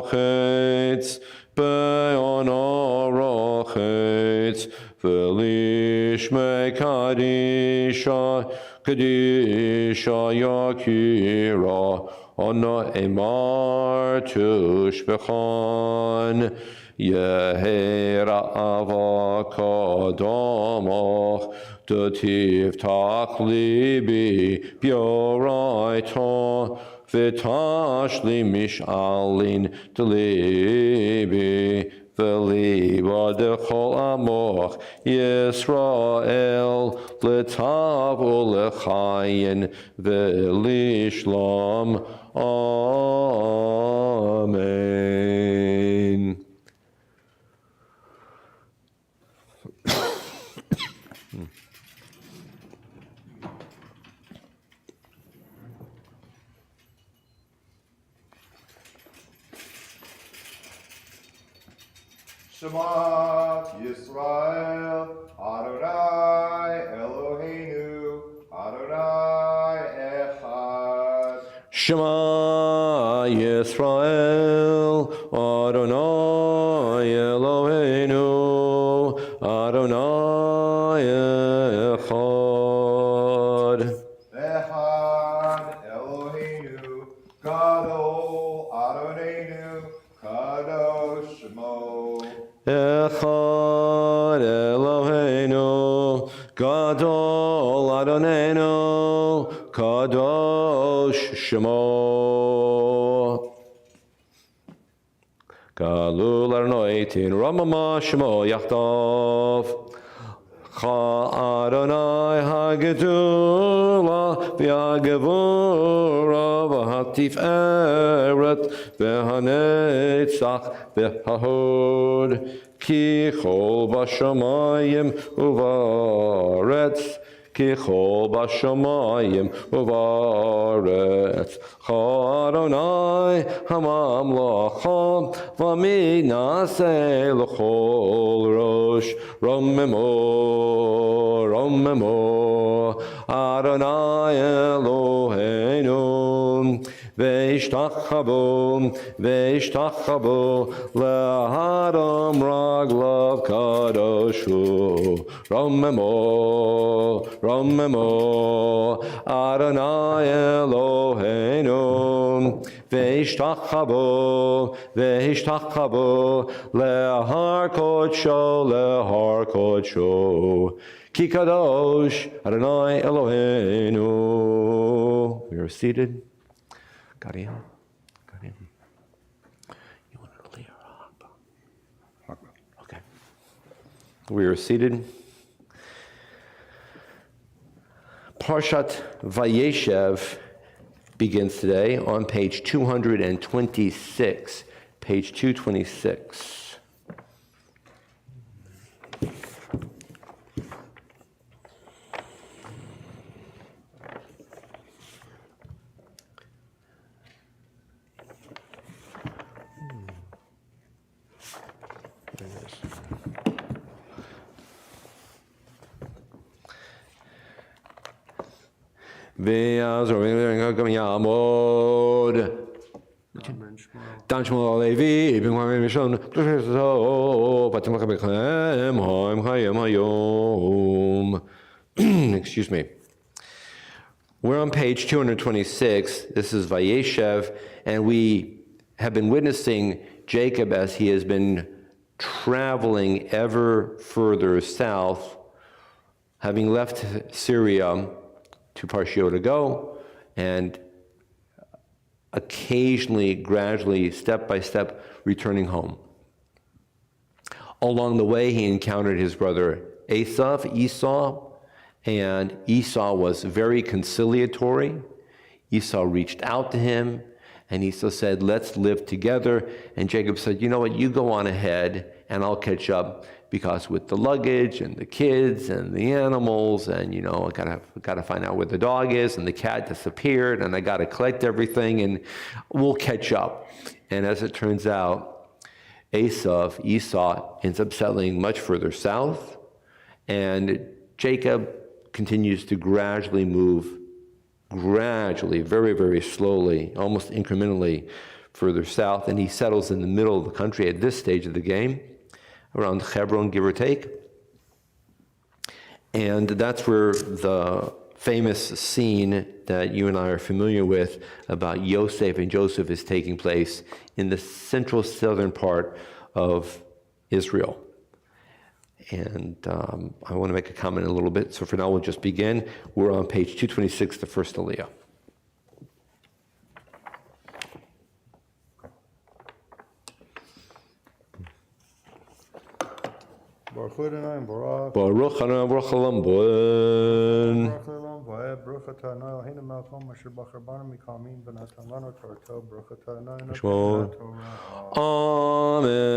Arachetz, Be'en Arachetz, v'lishmei kadisha, kadisha yakira, Ana emar tushbechan, Yehi ra'ava kadamach, Tiftach libi b'yoraita, v'tashli mish'alin d'libi, v'liba dechol amoch Yisrael l'tav u'lechayin v'lishlam. Amen. Shema Yisrael, Adonai Eloheinu, Adonai Echad. Shema Yisrael, Adonai Eloheinu, Adonai Echad. Echad Eloheinu, Gadol Adonenu, Kadosh Shemo. Echad Eloheinu, Gadol Adonenu, Kadosh Shemo. Galul Adonai Tin Ramama Shemo Yachdav. Cha Adonai HaGedula v'Hagevura v'Hatiferet v'Hanetzach v'Hahod Ki Chol Bashamayim Uvaretz Ki Chol Bashamayim Uvaretz Cha Adonai HaMamlacha v'Minaseh l'chol rosh Romemo Adonai Eloheinu Ve'ishtachabo le'adam raglav kadoshu Romemo Adonai Eloheinu Ve'ishtachabo le'har kodsho Ki kadosh Adonai Eloheinu. We are seated. Karim. You wanted to leave or okay. We are seated. Parshat Vayeshev begins today on page 226. Page 226. Dan Shmuel Levi, excuse me. We're on page 226. This is Vayeshev, and we have been witnessing Jacob as he has been traveling ever further south, having left Syria to Parshio to go, and occasionally, gradually, step by step, returning home. Along the way, he encountered his brother Esau, and Esau was very conciliatory. Esau reached out to him, and Esau said, let's live together. And Jacob said, you know what, you go on ahead, and I'll catch up, because with the luggage and the kids and the animals, and I gotta find out where the dog is, and the cat disappeared, and I gotta collect everything, and we'll catch up. And as it turns out, Esau ends up settling much further south, and Jacob continues to gradually move, very, very slowly, almost incrementally further south, and he settles in the middle of the country at this stage of the game, around Hebron, give or take. And that's where the famous scene that you and I are familiar with about Yosef and Joseph is taking place in the central southern part of Israel. And I want to make a comment in a little bit. So for now, we'll just begin. We're on page 226, the first Aliyah. Adonai Baruch. Baruch Hanam Baruch Halam Bon. Baruch Lelam Va'ed. Baruch Atah Adonai Eloheinu melech haolam asher bachar banu mikamin v'natan lanu Torto. Baruch Atah Adonai Shemot. Torah. Amen.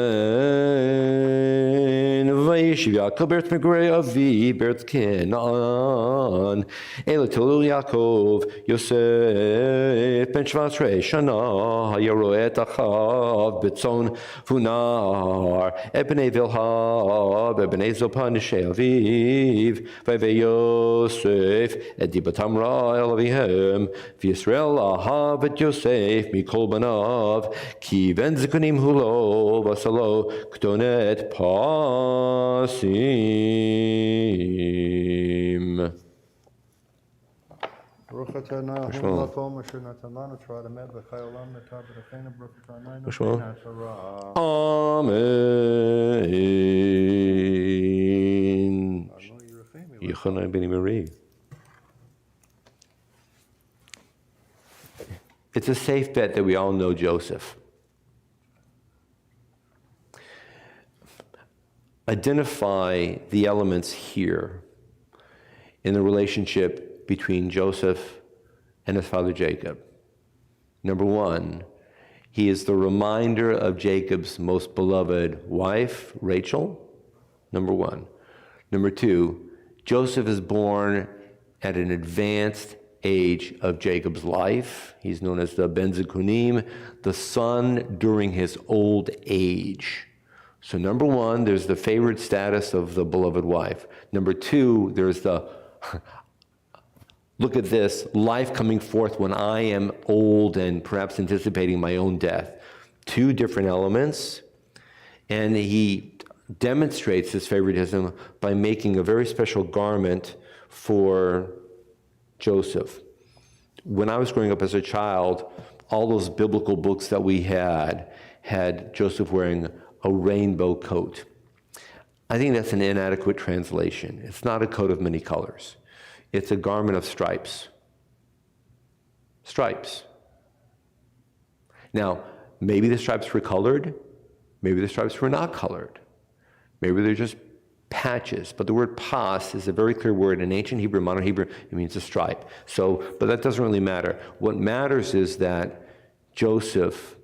Vayishiv Yaakov be'eretz Migurei Avi be'eretz Canaan. Ela tolu Yaakov Yosef ben 17 shana haya ro'eh et achav betzon v'unar et bnei Bilha et bnei Zilpah nishei aviv vayvei Yosef et dibatam ra el avihem v'Yisrael ahav et Yosef mikol banav ki ben zikunim hulo v'asalo k'tonet pasim. Baruch Atah Adonai Eloheinu melech haolam asher natan lanu Torah emet v'chai olam netav b'dafeinu. Baruch Atah Adonai Eloheinu Torah. Amen. Yochanan ben Marie. It's a safe bet that we all know Joseph. Identify the elements here in the relationship between Joseph and his father Jacob. Number one, he is the reminder of Jacob's most beloved wife, Rachel. Number one. Number two, Joseph is born at an advanced age of Jacob's life. He's known as the Ben Zikunim, the son during his old age. So number one, there's the favored status of the beloved wife. Number two, there's the, look at this, life coming forth when I am old and perhaps anticipating my own death. Two different elements. And he demonstrates his favoritism by making a very special garment for Joseph. When I was growing up as a child, all those biblical books that we had Joseph wearing a rainbow coat. I think that's an inadequate translation. It's not a coat of many colors. It's a garment of stripes. Stripes. Now, maybe the stripes were colored, maybe the stripes were not colored. Maybe they're just patches, but the word pas is a very clear word in ancient Hebrew, modern Hebrew, it means a stripe. So, but that doesn't really matter. What matters is that Joseph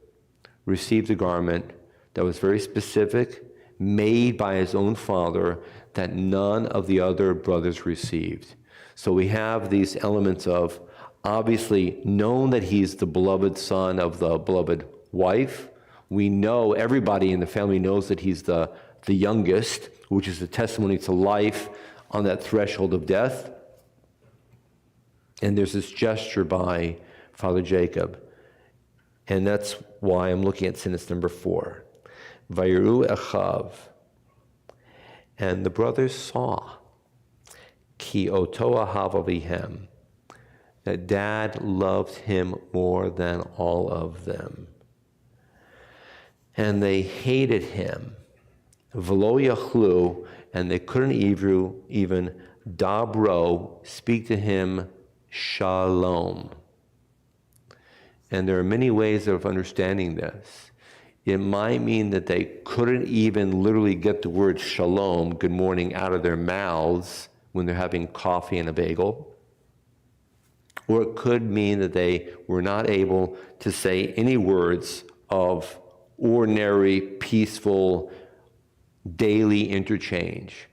received a garment that was very specific, made by his own father, that none of the other brothers received. So we have these elements of obviously known that he's the beloved son of the beloved wife. We know, everybody in the family knows that he's the youngest, which is a testimony to life on that threshold of death. And there's this gesture by Father Jacob. And that's why I'm looking at sentence number 4. Vayiru Echav. And the brothers saw, Ki oto ahav avihem, that dad loved him more than all of them. And they hated him. V'lo yachlu, and they couldn't even dabro, speak to him shalom. And there are many ways of understanding this. It might mean that they couldn't even literally get the word shalom, good morning, out of their mouths when they're having coffee and a bagel. Or it could mean that they were not able to say any words of ordinary, peaceful, daily interchange.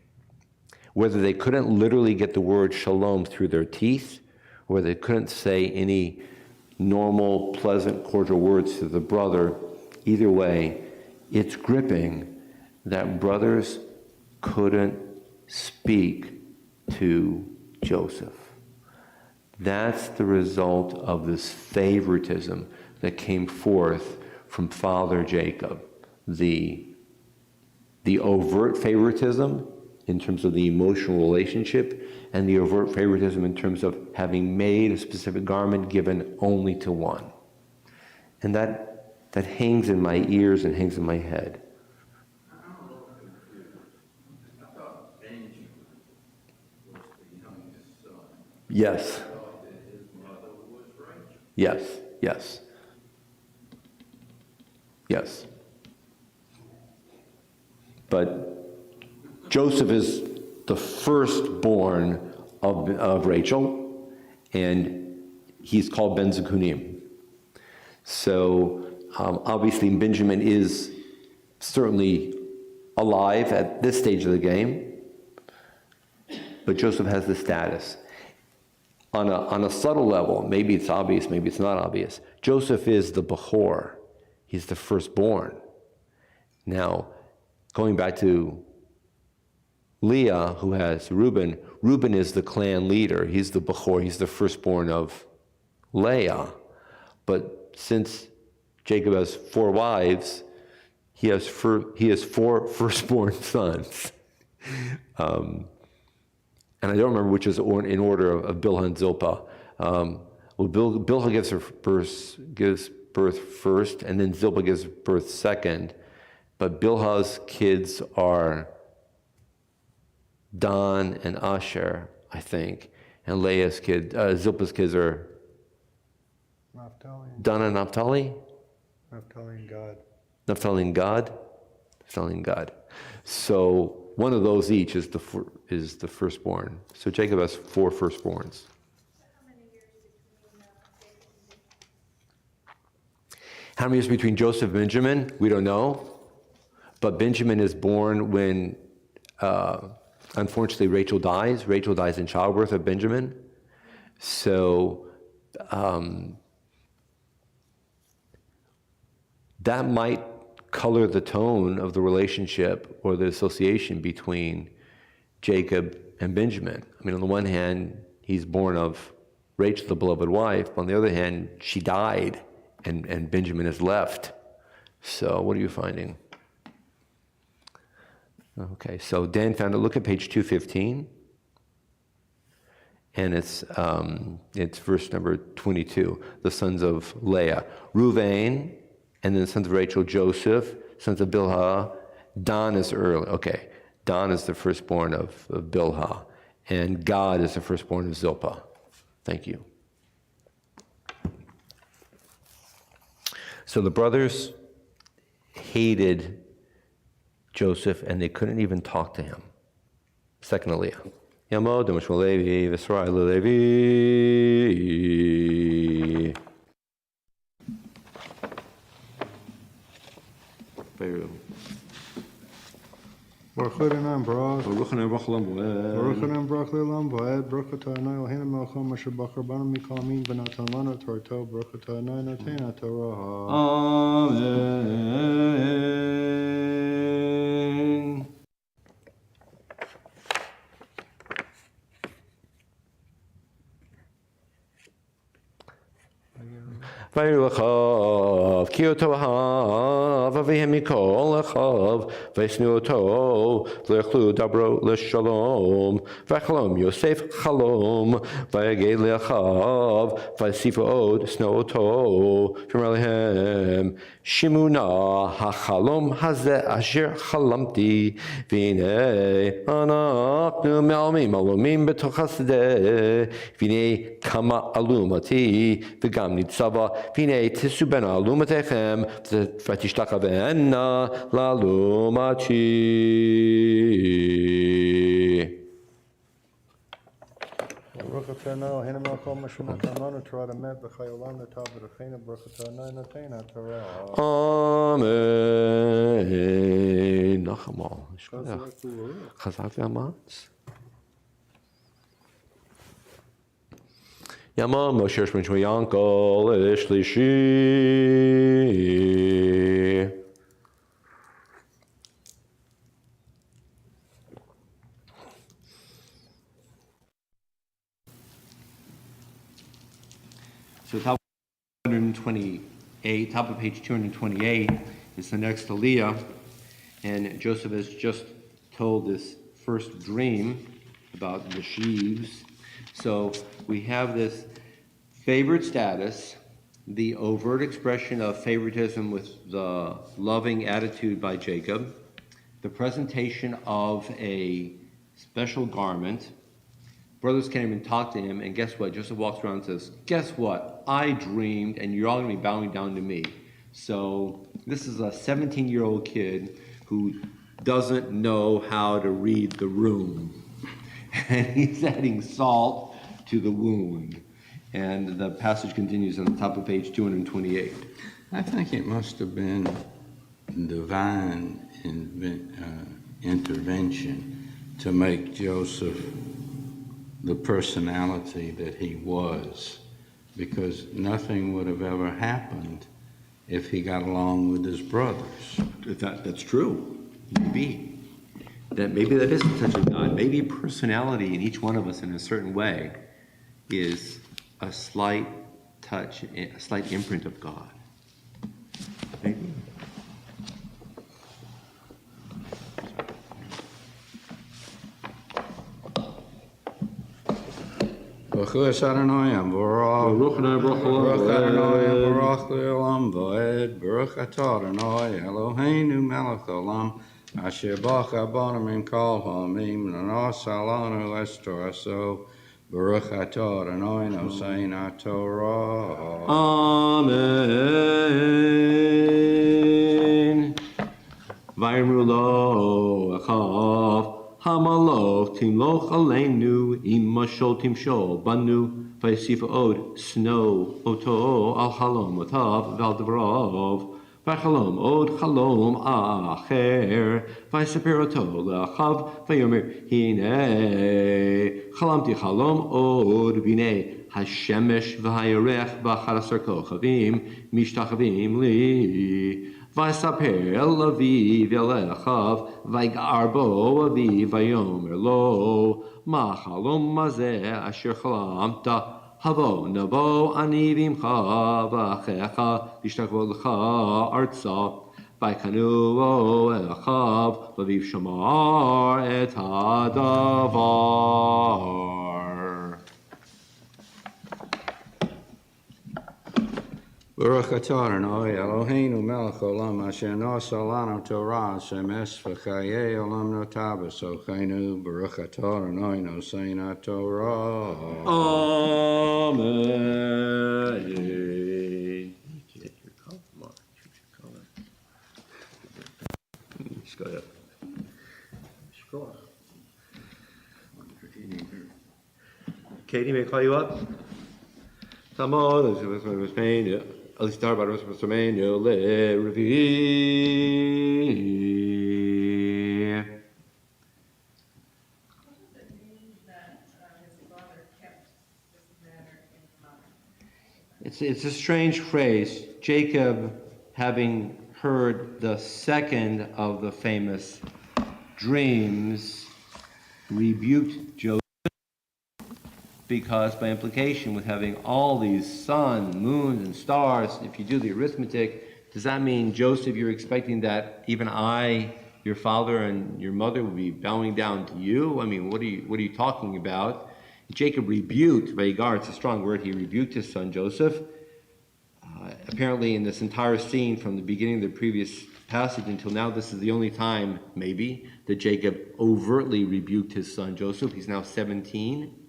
Whether they couldn't literally get the word shalom through their teeth, or they couldn't say any normal, pleasant, cordial words to the brother, either way, it's gripping that brothers couldn't speak to Joseph. That's the result of this favoritism that came forth from Father Jacob. The overt favoritism in terms of the emotional relationship, and the overt favoritism in terms of having made a specific garment given only to one. And that hangs in my ears and hangs in my head. Yes. Yes. But Joseph is the firstborn of Rachel, and he's called Ben Zekunim. So obviously Benjamin is certainly alive at this stage of the game, but Joseph has the status. On a subtle level, maybe it's obvious, maybe it's not obvious, Joseph is the Bechor. He's the firstborn. Now, going back to Leah, who has Reuben, Reuben is the clan leader. He's the Bechor, he's the firstborn of Leah. But since Jacob has 4 wives, he has 4 firstborn sons. And I don't remember which is in order of Bilhah and Zilpah. Bilhah gives birth first, and then Zilpah gives birth second. But Bilhah's kids are Dan and Asher, I think, and Zilpah's kids are Naphtali. Dan and Naphtali. Naphtali and Gad. Naphtali and Gad. Naphtali and Gad. So one of those each is the firstborn. So Jacob has 4 firstborns. How many years between Joseph and Benjamin? We don't know. But Benjamin is born when, unfortunately, Rachel dies. Rachel dies in childbirth of Benjamin. So that might color the tone of the relationship or the association between Jacob and Benjamin. I mean, on the one hand, he's born of Rachel, the beloved wife. But on the other hand, she died, and Benjamin is left. So what are you finding? Okay, so Dan found it. Look at page 215. And it's verse number 22. The sons of Leah. Reuven, and then the sons of Rachel, Joseph, sons of Bilhah. Dan is early. Okay, Dan is the firstborn of Bilhah. And Gad is the firstborn of Zilpah. Thank you. So the brothers hated Joseph, and they couldn't even talk to him. Second Leah. Yamod Mishma Levi V'Israel Levi. Baruch Adonai Baruch. Baruch Adonai Baruch Olam Boed. Baruch Adonai Baruch Le'olam Boed. Baruch Atah Adonai Eloheinu melech haolam asher bachar banu mikol amin v'natan lanu Torto. Baruch Atah Adonai noten haTorah. Amen. Vayirlachav, ki oto ahav, avihem mikol achav, vayisnu oto, v'yechlu dabro l'shalom, v'chalom Yosef chalom, v'yaged le'achav, v'yasifu od sno oto, v'yamar lehem, shimuna hachalom hazeh asher chalamti, v'hinei anachnu me'almim alumim b'toch hasadeh, v'hinei kama alumati, v'gam nitzava, V'hinei tisu ben alumatechem v'tishtachavena lalumati. Baruch Atah Adonai Eloheinu melech haolam asher natan lanu Torah emet v'chai olam netav v'rachenu. Baruch Atah Adonai noten haTorah. Amen. Nachamal. Chazak v'amatz. Yama Moshe Shmuel Yankel Ishlishi. So top 228, top of page 228 is the next Aliyah, and Joseph has just told this first dream about the sheaves. So we have this favored status, the overt expression of favoritism with the loving attitude by Jacob, the presentation of a special garment. Brothers can't even talk to him, and guess what? Joseph walks around and says, guess what? I dreamed, and you're all going to be bowing down to me. So this is a 17-year-old kid who doesn't know how to read the room. And he's adding salt to the wound. And the passage continues on the top of page 228. I think it must have been divine intervention to make Joseph the personality that he was, because nothing would have ever happened if he got along with his brothers. That's true. Maybe that is the touch of God. Maybe personality in each one of us in a certain way is a slight touch, a slight imprint of God. Maybe. Baruch Adonai Baruch Adonai Baruch Le'olam V'ed Baruch Atah Adonai Eloheinu Melech Olam Asher Bacha Banu Min Kol Ha'amim L'nos Alanu Estoraso Baruch Atah Adonai Nosein HaTorah. Amen. Vayimru lo achav Hamalok timloch aleinu imashol timshol banu vayisifa od snow oto al halom otav val devarov vaychalom od chalom acher vayisaper oto leachav vayomer hine chalamti chalom od v'nei hashemesh v'hayarech b'acharasar kochavim mishtachavim li Vasaper Lavi Velechav Vaigarbo Avi Vayomer Lo Machalom Mazeh Asher Chalamta Havo Navo Anivimcha Vachecha Vishtakvolcha Artsa Vaikanu Echav Laviv Shamar Et Hadavar. Baruch Atah Adonai Eloheinu Melech Olam Asher Nasa Lanu Torah Shemes V'chayei Olam Notav V'socheinu Baruch Atah Adonai Nosein HaTorah. Amen. Get your color, Mark. Choose your color. Just go ahead. Sure. Katie, may I call you up? Tamod, at least start by Rosemania, le revere. It's a strange phrase. Jacob, having heard the second of the famous dreams, rebuked Joseph, because by implication, with having all these sun, moons, and stars, if you do the arithmetic, does that mean, Joseph, you're expecting that even I, your father and your mother, will be bowing down to you? I mean, what are you talking about? Jacob rebuked, Vayigar, it's a strong word, he rebuked his son Joseph. Apparently in this entire scene from the beginning of the previous passage until now, this is the only time, maybe, that Jacob overtly rebuked his son Joseph. He's now 17.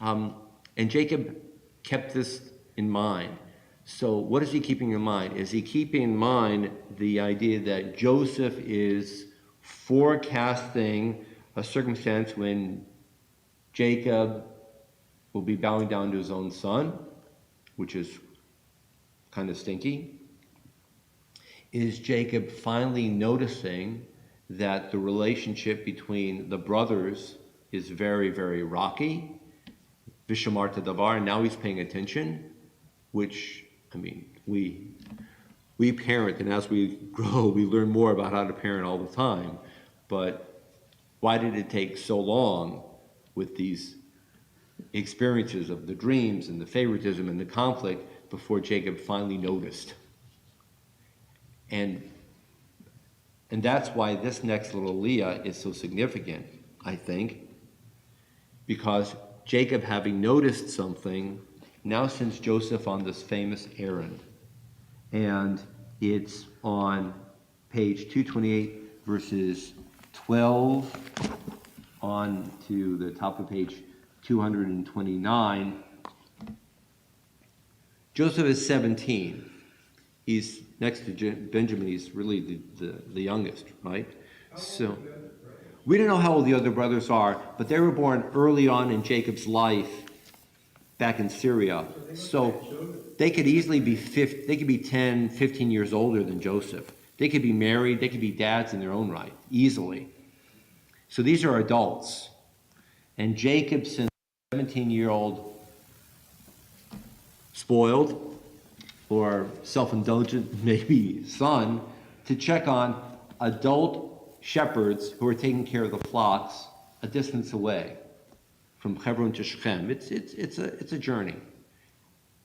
And Jacob kept this in mind. So what is he keeping in mind? Is he keeping in mind the idea that Joseph is forecasting a circumstance when Jacob will be bowing down to his own son, which is kind of stinky? Is Jacob finally noticing that the relationship between the brothers is very, very rocky? Vishamarta Davar, and now he's paying attention, which, I mean, we parent, and as we grow, we learn more about how to parent all the time. But why did it take so long with these experiences of the dreams and the favoritism and the conflict before Jacob finally noticed? And that's why this next little Leah is so significant, I think, because Jacob, having noticed something, now sends Joseph on this famous errand. And it's on page 228, verses 12 on to the top of page 229. Joseph is 17. He's next to Benjamin, he's really the youngest, right? So, we don't know how old the other brothers are, but they were born early on in Jacob's life back in Syria. So they could easily be 10, 15 years older than Joseph. They could be married, they could be dads in their own right, easily. So these are adults. And Jacob sends a 17-year-old spoiled or self-indulgent, maybe son, to check on adult shepherds who are taking care of the flocks a distance away from Hebron to Shechem. It's a journey.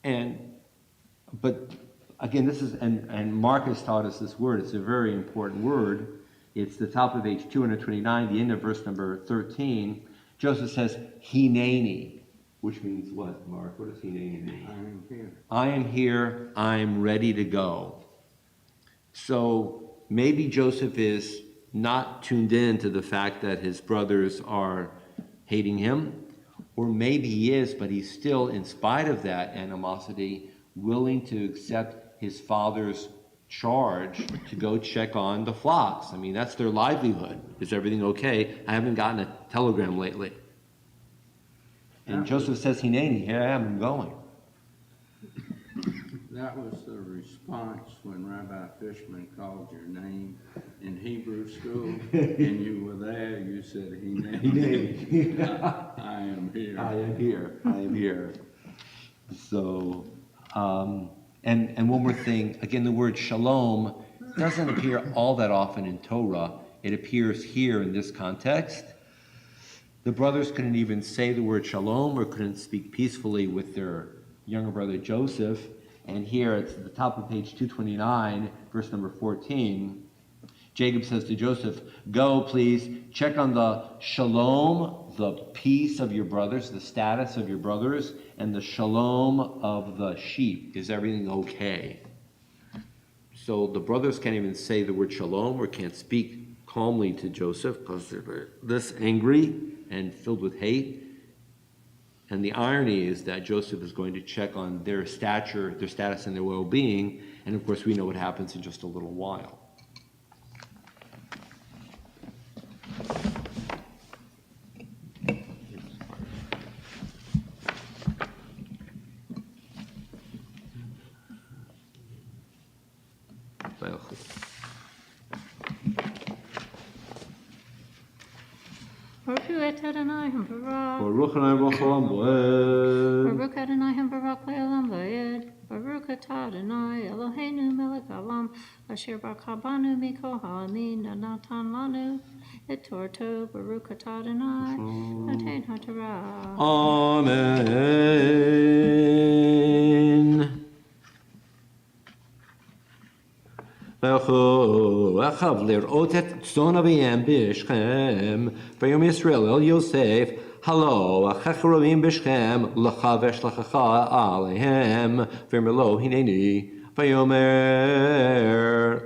But again, this is, and Mark has taught us this word. It's a very important word. It's the top of page 229, the end of verse number 13. Joseph says, Hineni, which means what, Mark? What does Hineni mean? I am here. I am here. I am ready to go. So maybe Joseph is not tuned in to the fact that his brothers are hating him, or maybe he is, but he's still, in spite of that animosity, willing to accept his father's charge to go check on the flocks. I mean, that's their livelihood. Is everything okay? I haven't gotten a telegram lately. And Joseph says, Hineni, here I am, I'm going. That was the response when Rabbi Fishman called your name in Hebrew school, and you were there. You said, Hineni. I am here. I am here. I am here. So, and one more thing. Again, the word shalom doesn't appear all that often in Torah. It appears here in this context. The brothers couldn't even say the word shalom or couldn't speak peacefully with their younger brother Joseph. And here at the top of page 229, verse number 14, Jacob says to Joseph, go, please, check on the shalom, the peace of your brothers, the status of your brothers, and the shalom of the sheep. Is everything okay? So the brothers can't even say the word shalom or can't speak calmly to Joseph because they're this angry and filled with hate. And the irony is that Joseph is going to check on their stature, their status, and their well-being. And of course, we know what happens in just a little while. Baruch Adonai Barak. Baruch Adonai Baruch Adonai Barak Le'olam Vayed. Baruch Atah Adonai Eloheinu Melech Haolam Asher Baraka Banu Mikol Ha'amin Natan Lanu Et Torto. Baruch Atah Adonai Noten HaTorah. Amen. Achav lirot et tzon avihem b'Shechem v'yom Yisrael el Yosef halo achach rovim b'Shechem l'chavesh l'chacha alehem v'merlo hineni v'yomer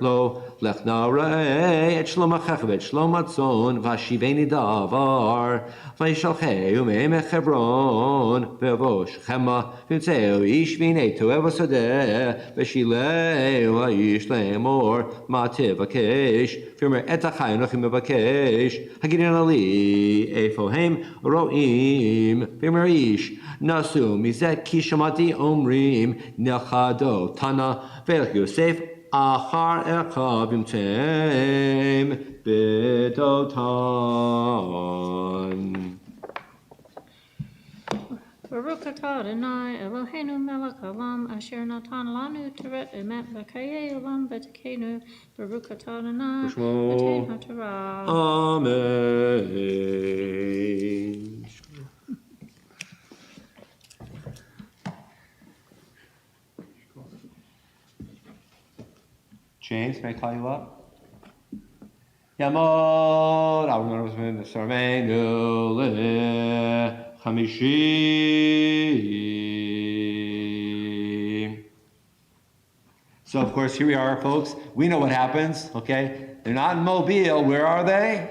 lo lech narei et shlom achach v'et shlom atzon v'ashiveni davar v'yishalcheu me'emech Hebron v'yavo Shechema v'yimtzeu ish v'yinetu evosodeh v'shileu ha'ish le'emor ma tevakesh v'yomer et achai anochi mevakesh hagidin ali efohem ro'im v'yomer ish nasu mizeh ki shamati omrim nechado tana v'elech Yosef Achar echav yimtem b'dotan. Baruch Atah Adonai Eloheinu Melech Haolam Asher Natan Lanu Teret Emet V'Kayei Olam V'Tekenu. Baruch Atah Adonai Noten HaTorah. Amen. James, may I call you up? Yamod, Avon Sarmenu Chamishi. So, of course, here we are, folks. We know what happens, okay? They're not in Mobile. Where are they?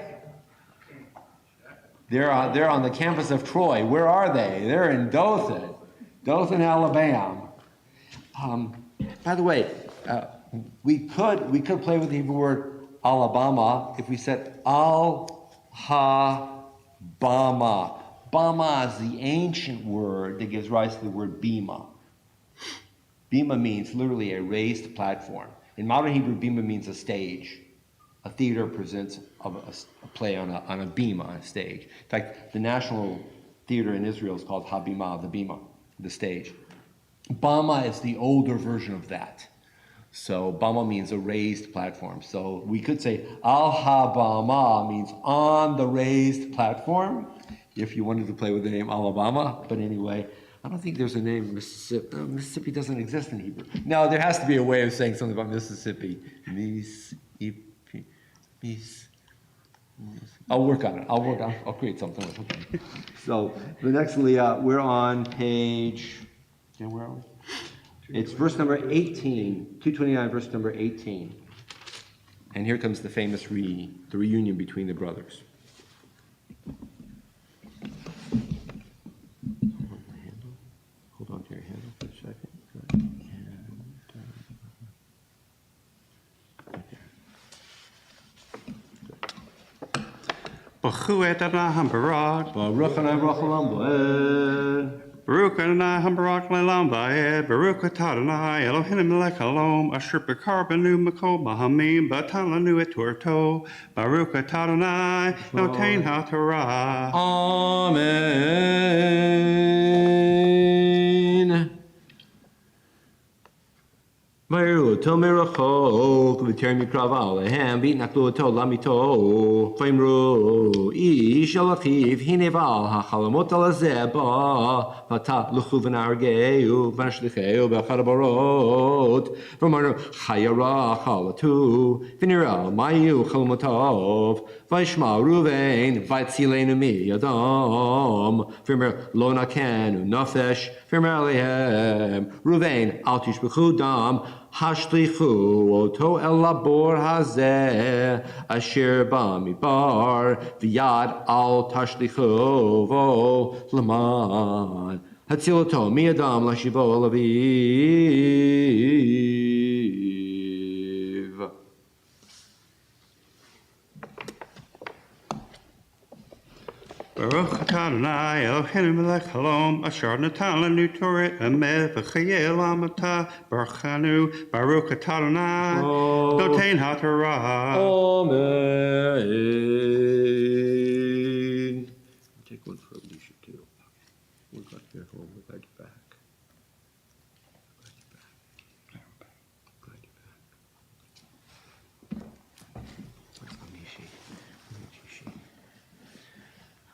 They're on the campus of Troy. Where are they? They're in Dothan, Alabama. By the way, we could play with the Hebrew word Alabama, if we said Al-Ha-Bama. Bama is the ancient word that gives rise to the word bima. Bima means literally a raised platform. In modern Hebrew, bima means a stage. A theater presents a play on a bima, on a stage. In fact, the national theater in Israel is called Habima, the bima, the stage. Bama is the older version of that. So Bama means a raised platform. So we could say Al-Ha-Bama means on the raised platform, if you wanted to play with the name Alabama. But anyway, I don't think there's a name Mississippi. Mississippi doesn't exist in Hebrew. No, there has to be a way of saying something about Mississippi. I'll work on it. I'll create something. Okay. So the next Leah, we're on page, where are we? It's verse number 18, 229, verse number 18. And here comes the famous the reunion between the brothers. Hold on to your handle for a second. Good. Baruch Adonai Hambarad. Baruch Adonai Baruch Baruch Adonai Hambarak Lelam Vaed, Baruch Adonai Eloheinu Melech Halom, Asher Bekar Benu Makol Bahamim, Batan Lanu Et Torto, Baruch Adonai Notein HaTorah. Amen. Vayru to merachok v'ter mikrav alehem v'itnaklu to lamito v'imru ish al achiv hineval hachalamot al hazeh ba v'ata luchu v'nargeu v'nashlicheu b'achad habarot v'marnu chayara chalatu v'nira mayu chalamotov v'yishma Ruvain v'atzilenu miyadam v'mer lo nakenu nafesh v'mer alehem Ruvain al tishbechu dam Hashlichu oto el labor hazeh asher bamidbar v'yad al tashlichu vo laman hatziloto miadam lashivo laviv. Baruch Adonai Eloheinu Melech Halom, Asher Natan Lanu Torah Emet V'chayei Olam Atah Baruchanu, Baruch Adonai Notein HaTorah. Amen. Take one for Alicia too. We're glad you're home. We're glad you're back. Glad you're back.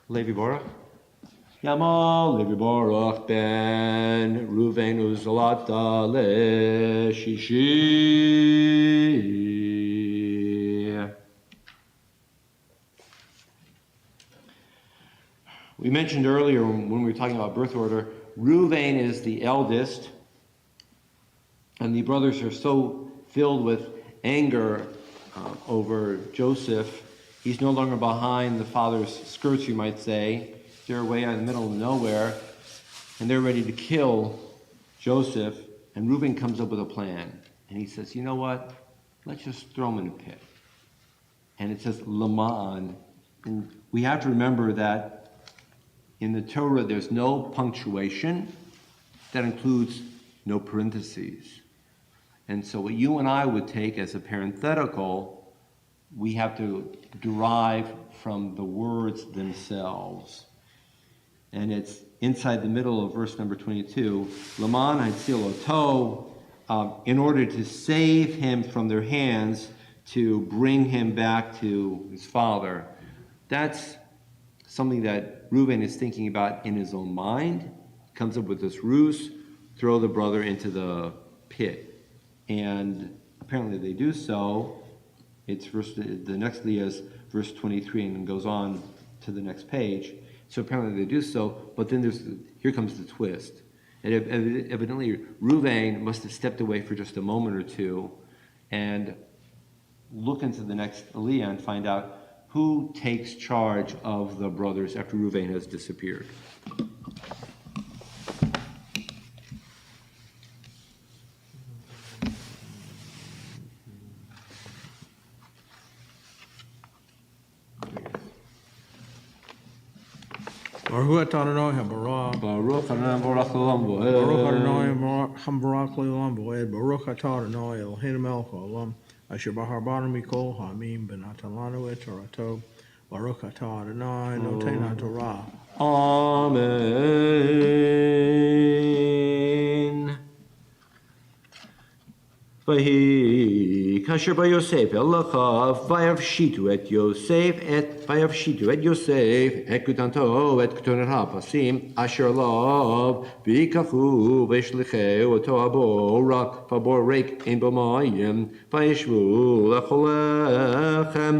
Levi Baruch. Yama Levi Baruch ben Ruvain Uzalata le Shishi. We mentioned earlier when we were talking about birth order, Ruvain is the eldest, and the brothers are so filled with anger over Joseph. He's no longer behind the father's skirts, you might say. They're way out in the middle of nowhere, and they're ready to kill Joseph. And Reuben comes up with a plan, and he says, you know what? Let's just throw him in a pit. And it says Laman. And we have to remember that in the Torah, there's no punctuation. That includes no parentheses. And so what you and I would take as a parenthetical, we have to derive from the words themselves. And it's inside the middle of verse number 22. Laman hatziloto, in order to save him from their hands, to bring him back to his father. That's something that Reuben is thinking about in his own mind. Comes up with this ruse, throw the brother into the pit. And apparently they do so. It's the next Leah is verse 23 and goes on to the next page. So apparently they do so, but then here comes the twist. And evidently Reuven must have stepped away for just a moment or two and look into the next Leah and find out who takes charge of the brothers after Reuven has disappeared. Baruch atah Adonai habarah. Baruch Adonai Baruch Olam Voed. Baruch Adonai habarach le'olam v'oed. Baruch atah Adonai Eloheinu melech haolam. Asher bahar banu mikol ha'amim benatan lanu et Torato. Baruch atah Adonai noten ha'torah. Amen. Vahi kasher by Yosef elachav vayavshitu et Yosef et kutanto et kutonet hapasim asher lav vikafu v'shlicheu oto habora faborek ein b'mayim vayishvu lecholechem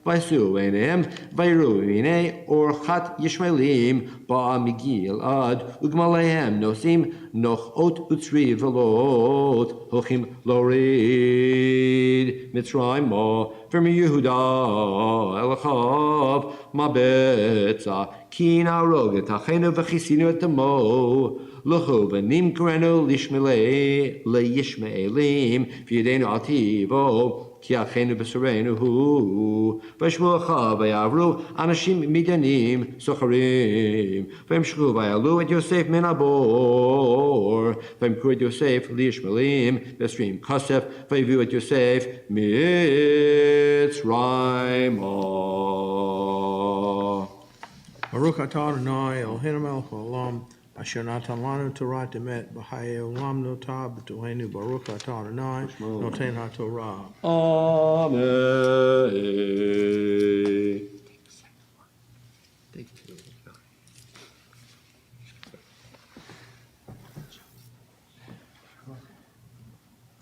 Vaysu enem, vayru ine, orchat yishmaelim, ba'amigil ad, ugmalehem nosim, noch ot utzri velot, hochim lorid, mitzrayim ma, from Yehuda, elachav, ma betza, kina roget, achenu v'chisinu et amo, Lochu v'nim krenu lishmaelim, v'yedenu ativo, כי אחינו בשרנו הוא, וישמעו ויעברו אנשים מדיינים סוחרים, וימשכו ויעלו את יוסף מן הבור, וימכרו את יוסף לישמעאלים בשרים כסף, ויביאו את יוסף מצרימה. Baruch atah Adonai Eloheinu melech haolam. Asher natan lanu Torah temet b'chayei olam notah b'toleinu. Baruch atah Adonai noten ha'torah. Amen.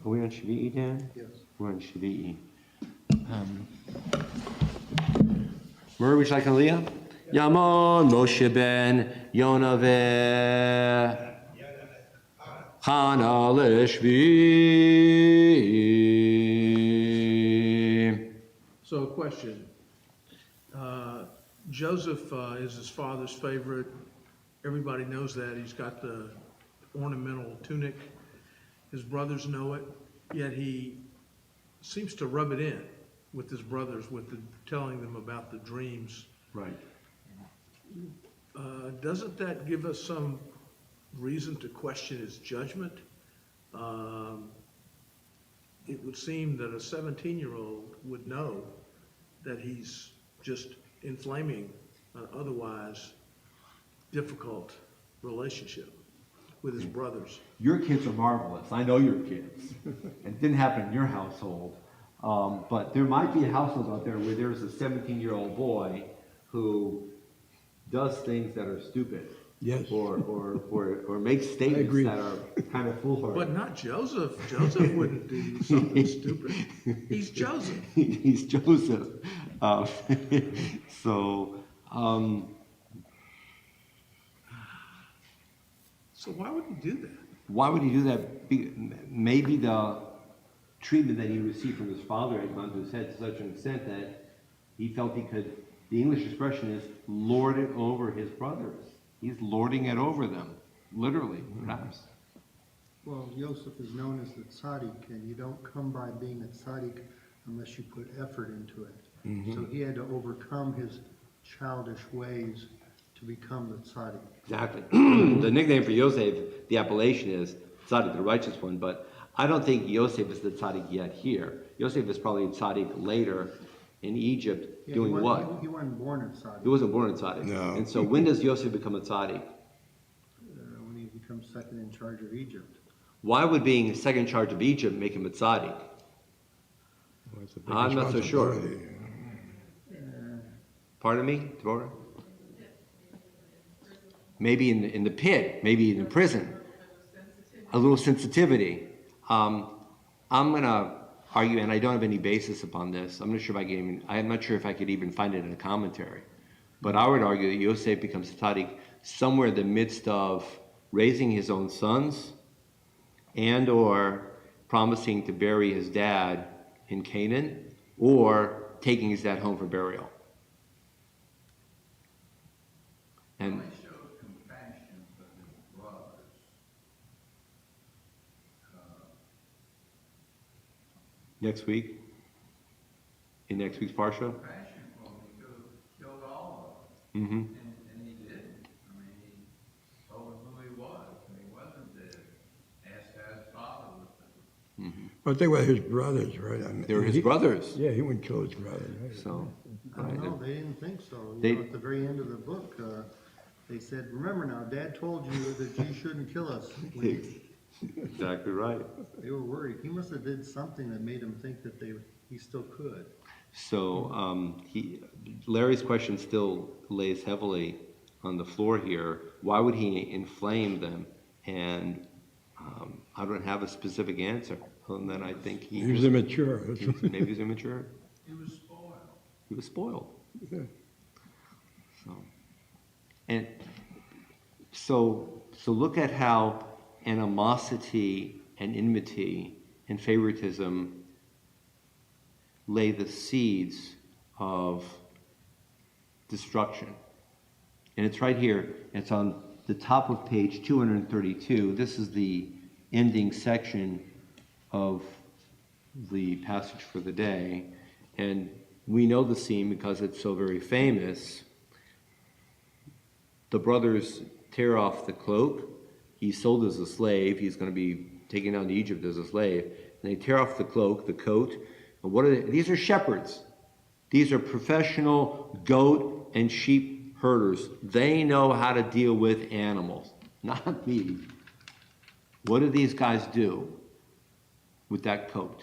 Are we on Shvi'i, Dan? Yes. We're on Shvi'i. Murray, would you like Aliyah? Yamon Moshe ben Yonaveh Chana Leshvi. So a question. Joseph is his father's favorite. Everybody knows that. He's got the ornamental tunic. His brothers know it, yet he seems to rub it in with his brothers, telling them about the dreams. Right. Doesn't that give us some reason to question his judgment? It would seem that a 17-year-old would know that he's just inflaming an otherwise difficult relationship with his brothers. Your kids are marvelous. I know your kids. It didn't happen in your household. But there might be a household out there where there's a 17-year-old boy who does things that are stupid. Yes. Or makes statements that are kind of foolhardy. But not Joseph. Joseph wouldn't do something stupid. He's Joseph. He's Joseph. So why would he do that? Why would he do that? Maybe the treatment that he received from his father had gone to his head to such an extent that he felt he could, the English expression is, lord it over his brothers. He's lording it over them, literally, perhaps. Well, Yosef is known as the tzaddik, and you don't come by being a tzaddik unless you put effort into it. Mm-hmm. So he had to overcome his childish ways to become the tzaddik. Exactly. The nickname for Yosef, the appellation is tzaddik, the righteous one, but I don't think Yosef is the tzaddik yet here. Yosef is probably a tzaddik later in Egypt, doing what? He wasn't born a tzaddik. He wasn't born a tzaddik. No. And so when does Yosef become a tzaddik? When he becomes second in charge of Egypt. Why would being second in charge of Egypt make him a tzaddik? I'm not so sure. Pardon me, Deborah? Maybe in the pit, maybe in the prison. A little sensitivity. I'm gonna argue, and I don't have any basis upon this. I'm not sure if I could even find it in a commentary. But I would argue that Yosef becomes a tzaddik somewhere in the midst of raising his own sons and or promising to bury his dad in Canaan or taking his dad home for burial. And next week, in next week's Parsha? Killed all of them. Mm-hmm. And he did. they were his brothers, right? I mean, They were his brothers. Yeah, he wouldn't kill his brother. Right? So, No, they didn't think so. They- You know, at the very end of the book, they said, remember now, Dad told you that you shouldn't kill us. exactly right. They were worried. He must have did something that made him think that he still could. So Larry's question still lays heavily on the floor here. Why would he inflame them? And I don't have a specific answer. Other than that, I think He was immature. maybe he was immature. He was spoiled. He was spoiled. Yeah. So look at how animosity and enmity and favoritism lay the seeds of destruction. And it's right here. It's on the top of page 232. This is the ending section of the passage for the day. And we know the scene because it's so very famous. The brothers tear off the cloak. He's sold as a slave. He's going to be taken down to Egypt as a slave. And they tear off the cloak, the coat. And what are they? These are shepherds. These are professional goat and sheep herders. They know how to deal with animals, not me. What do these guys do with that coat?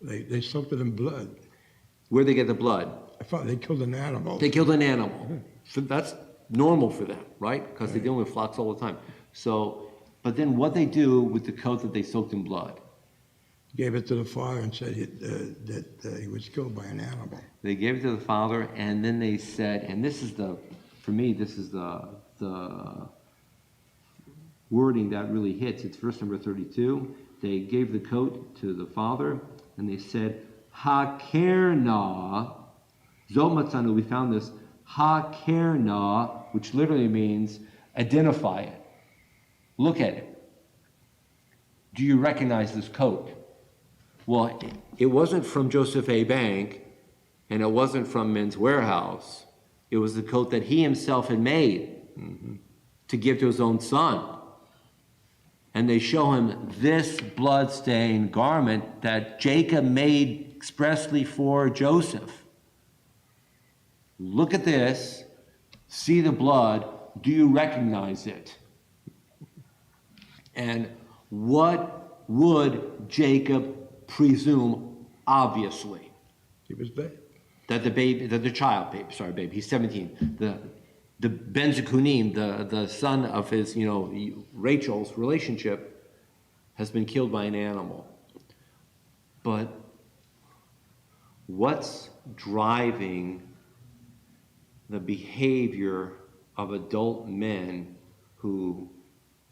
They soaked it in blood. Where'd they get the blood? I thought they killed an animal. They killed an animal. So that's normal for them, right? Because they deal with flocks all the time. So, but then what they do with the coat that they soaked in blood? Gave it to the father and said that he was killed by an animal. They gave it to the father, and then they said, and this is for me, this is the wording that really hits. It's verse number 32. They gave the coat to the father, and they said, Hakerna, Zomatzanu, we found this, Hakerna, which literally means identify it. Look at it. Do you recognize this coat? Well, it wasn't from Joseph A. Bank, and it wasn't from Men's Warehouse. It was the coat that he himself had made to give to his own son. And they show him this blood-stained garment that Jacob made expressly for Joseph. Look at this. See the blood. Do you recognize it? And what would Jacob presume? Obviously, He was dead. that the child, he's 17. The Ben Zekunim, the son of his, Rachel's relationship, has been killed by an animal. But what's driving the behavior of adult men who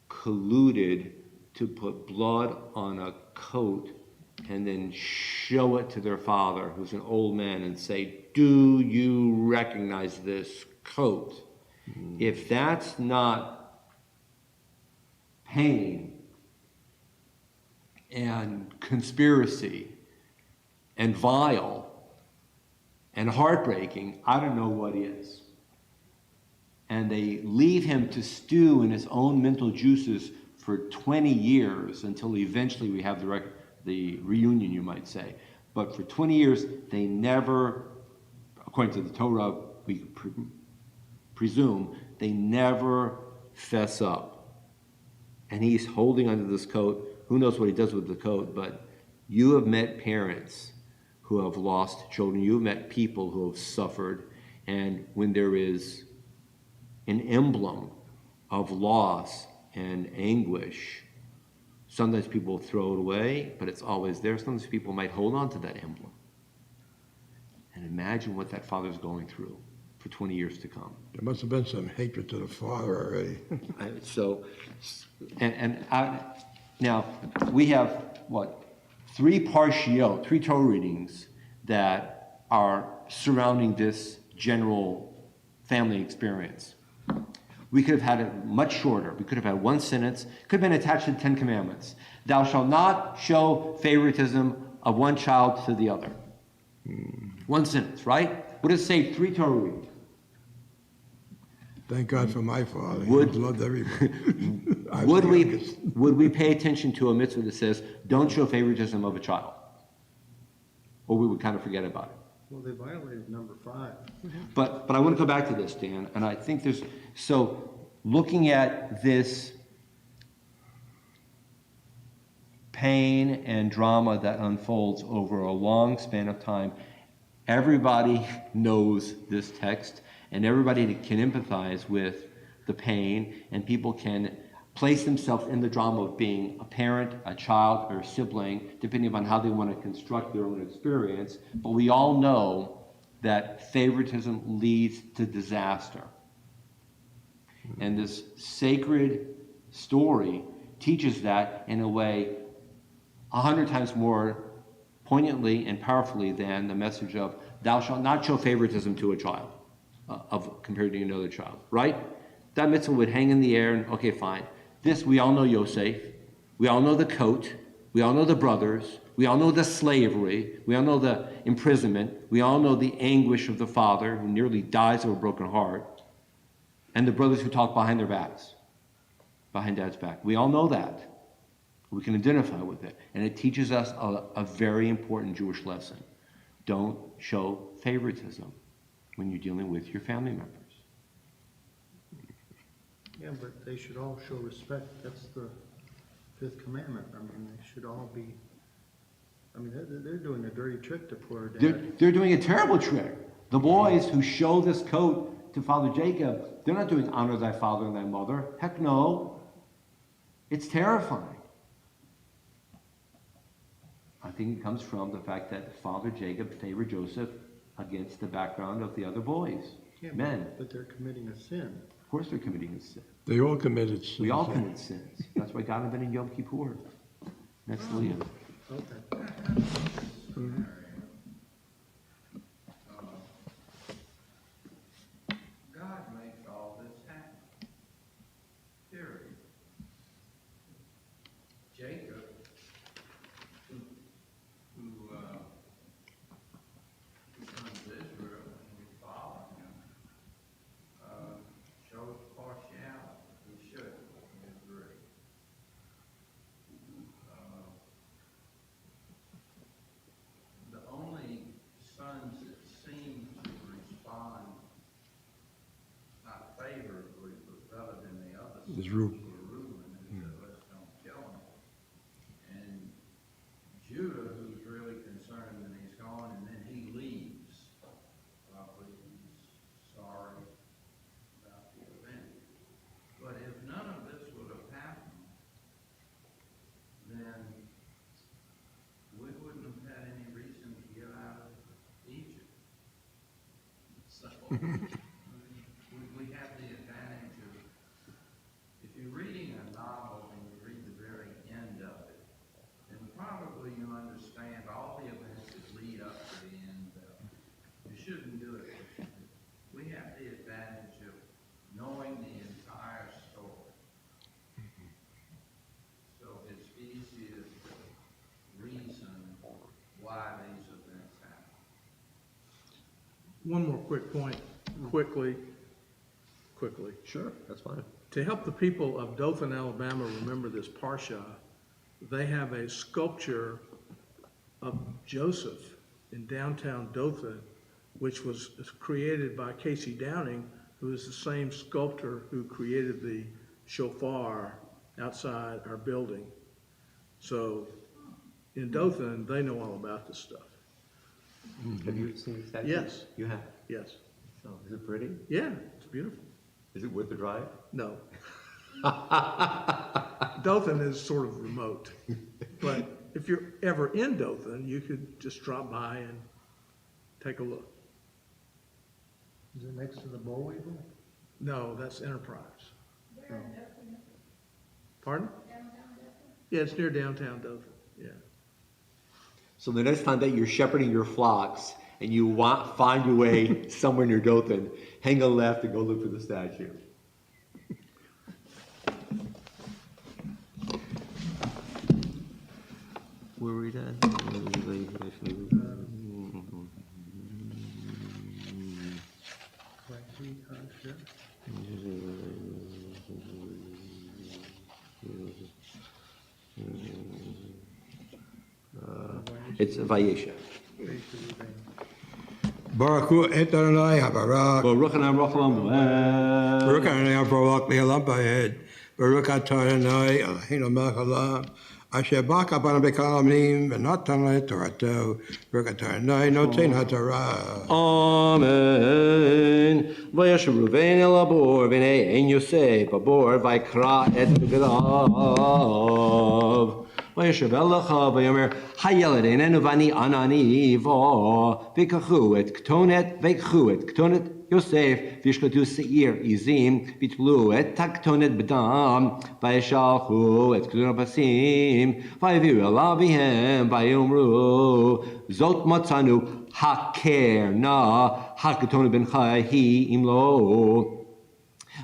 colluded to put blood on a coat and then show it to their father, who's an old man, and say, do you recognize this coat? If that's not pain and conspiracy and vile and heartbreaking, I don't know what is. And they leave him to stew in his own mental juices for 20 years until eventually we have the reunion, you might say. But for 20 years, they never, according to the Torah, we presume, they never fess up. And he's holding onto this coat. Who knows what he does with the coat, but you have met parents who have lost children. You've met people who have suffered. And when there is an emblem of loss and anguish, sometimes people throw it away, but it's always there. Sometimes people might hold on to that emblem. And imagine what that father's going through for 20 years to come. There must have been some hatred to the father already. Now, we have, three Torah readings that are surrounding this general family experience. We could have had it much shorter. We could have had one sentence. It could have been attached to the 10 Commandments. Thou shalt not show favoritism of one child to the other. One sentence, right? What does it say? 3 Torah readings. Thank God for my father. He Would- loved everybody. I was the youngest. would we pay attention to a mitzvah that says, don't show favoritism of a child? Or we would kind of forget about it? Well, they violated number 5. But I want to go back to this, Dan, and I think so looking at this pain and drama that unfolds over a long span of time, everybody knows this text, and everybody can empathize with the pain, and people can place themselves in the drama of being a parent, a child, or a sibling, depending upon how they want to construct their own experience. But we all know that favoritism leads to disaster. And this sacred story teaches that in a way 100 times more poignantly and powerfully than the message of thou shalt not show favoritism to a child compared to another child, right? That mitzvah would hang in the air and, okay, fine. This, we all know Yosef. We all know the coat. We all know the brothers. We all know the slavery. We all know the imprisonment. We all know the anguish of the father who nearly dies of a broken heart. And the brothers who talk behind their backs, behind dad's back. We all know that. We can identify with it. And it teaches us a very important Jewish lesson. Don't show favoritism when you're dealing with your family members. Yeah, but they should all show respect. That's the 5th commandment. I mean, they should all be, I mean, they're doing a dirty trick to poor dad. They're doing a terrible trick. The boys who show this coat to Father Jacob, they're not doing honor thy father and thy mother. Heck no. It's terrifying. I think it comes from the fact that Father Jacob favored Joseph against the background of the other boys, Yeah, men. But they're committing a sin. Of course they're committing a sin. They all committed sins. We all commit sins. That's why God has been in Yom Kippur. Next Leah. Okay. God makes all this happen. Period. Jacob, who becomes Israel and we follow him, shows partiality. He should, I agree. The only sons that seem to respond not favorably, but better than the other sons Is Reuben. were Reuben, who said, let's don't kill him. And Judah, who's really concerned that he's gone, and then he leaves. Probably he's sorry about the event. But if none of this would have happened, then we wouldn't have had any reason to get out of Egypt. So we have the advantage of, if you're reading a novel and you read the very end of it, then probably you understand all the events that lead up to the end of it. You shouldn't do it. We have the advantage of knowing the entire story. So it's easier to reason why these events happen. One more quick point, quickly. Sure, that's fine. To help the people of Dothan, Alabama remember this Parsha, they have a sculpture of Joseph in downtown Dothan, which was created by Casey Downing, who is the same sculptor who created the shofar outside our building. So in Dothan, they know all about this stuff. Have you seen the statue? Yes. You have? Yes. Oh, is it pretty? Yeah, it's beautiful. Is it worth the drive? No. Dothan is sort of remote, but if you're ever in Dothan, you could just drop by and take a look. Is it next to the boll weevil? No, that's Enterprise. Pardon? Yeah, it's near downtown Dothan, yeah. So the next time that you're shepherding your flocks and you find your way somewhere near Dothan, hang a left and go look for the statue. Where were we at? It's Vayesha. Baruch Hu et Adonai habarak. Baruch Adonai Baruch Olam Baruch Adonai Baruch Le'olam Vayed. Baruch Atah Adonai Eloheinu melech haolam. Asher baka banu b'kol ha'amim v'natan לנו תורתו. Baruch Atah Adonai noten haTorah. Amen. Vayashem Ruvain el Abor v'nei ein Yosef Abor v'ikra et b'gadav. Vayashem Elacha v'yomer hayeled einenu v'ani anani vo v'kachu et ktonet Yosef v'yishkatu seir izim v'tplu et taktonet b'dam v'yishalchu et ktonet pasim v'yaviu elav vihem v'yomru zot matzanu haker na hakatonet ben chai hi imlo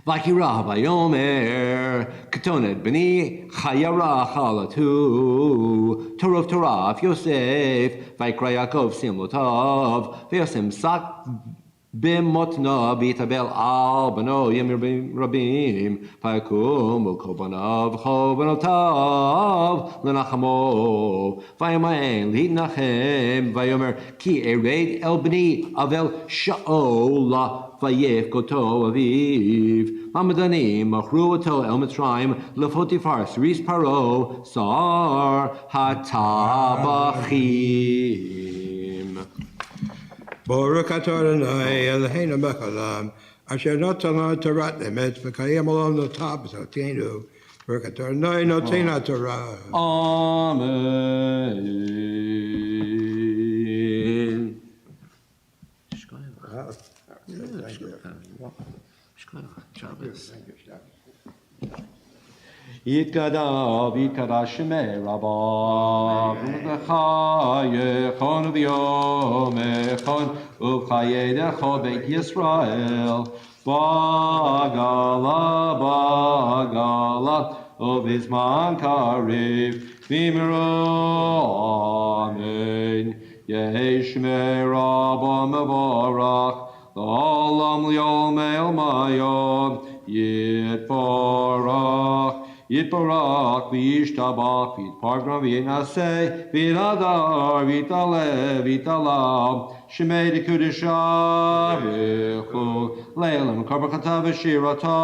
Vakira vayomer katonet beni chayara chalatu torov toraf Yosef vaikra Yaakov simlotav v'yosem sak b'motna v'yitabel al bano yemir rabim v'yakum ukobanav chobanotav l'nachamo v'yamain l'nachem v'yomer ki ered el b'ni avel sha'ola vayef koto aviv mamadanim machru oto el mitzrayim lefotifar seris paro sar hatabachim. Baruch Atah Adonai Eloheinu melech haolam. Asher natan לנו תורת אמת וקיים עולם נותיו בזכותנו. Baruch Atah Adonai noten haTorah. Amen. Yitkada Shemei Rabba V'Chayechon V'Yomechon U'Chayedecho Beit Yisrael Bagala U'Bizman Kariv V'Miro Amen Yeshmei Rabba Mevorach L'olam L'yomei L'mayom Yitbarach v'yishtabach v'yitpargram v'yinaseh v'yinadar v'yitalev v'yitalam shemei d'kudisha v'chu le'elam karbachata v'shirata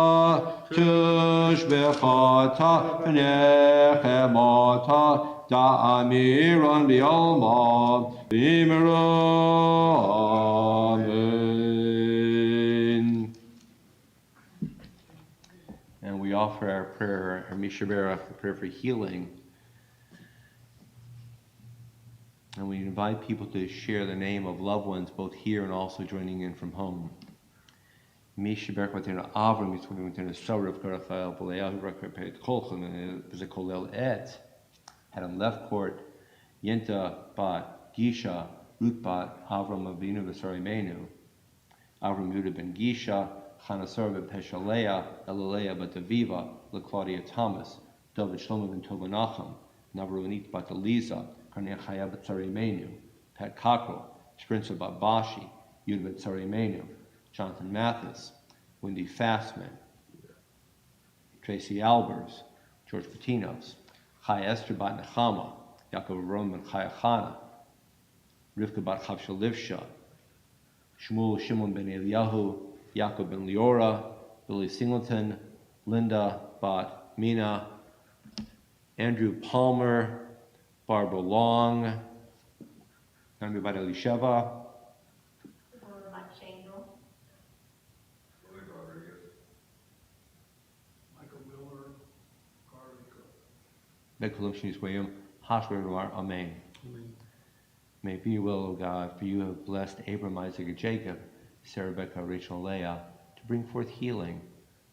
tushbechata v'nechemata da'amiran v'yalma v'yimero Amen. And we offer our prayer, our Mishaberach, the prayer for healing. And we invite people to share the name of loved ones, both here and also joining in from home. Mishaberach Matena Avram, Yitzchak Matena Sarif, Karachael, Baleah, Rakapet, Kolchan, and Bezekolel Et. Had on left court, Yenta Bat, Gisha, Ruth Bat, Avram Avinu, Vesarimenu. Avram Yudah ben Gisha, Chanasar ben Peshalea, Elalea bat Aviva, LaClaudia Thomas, David Shlomo ben Tobanacham, Navruanit bat Eliza, Karnea Chaya bat Sarimenu, Pat Cockrell, Sprincer bat Bashi, Yudah bat Sarimenu, Jonathan Mathis, Wendy Fastman, Tracy Albers, George Patinos, Chaya Esther bat Nechama, Yaakov Roman Chaya Chana, Rivka bat Chavshalivsha, Shmuel Shimon ben Eliyahu, Yaakov ben Leora, Billy Singleton, Linda Bat Mina, Andrew Palmer, Barbara Long, Andrew Bat Elisheva, Bekulim Shnis William, Hashbar Amen. May it be your will, O God, for you have blessed Abram, Isaac, and Jacob, Sarah, Rebecca, Rachel, and Leah, to bring forth healing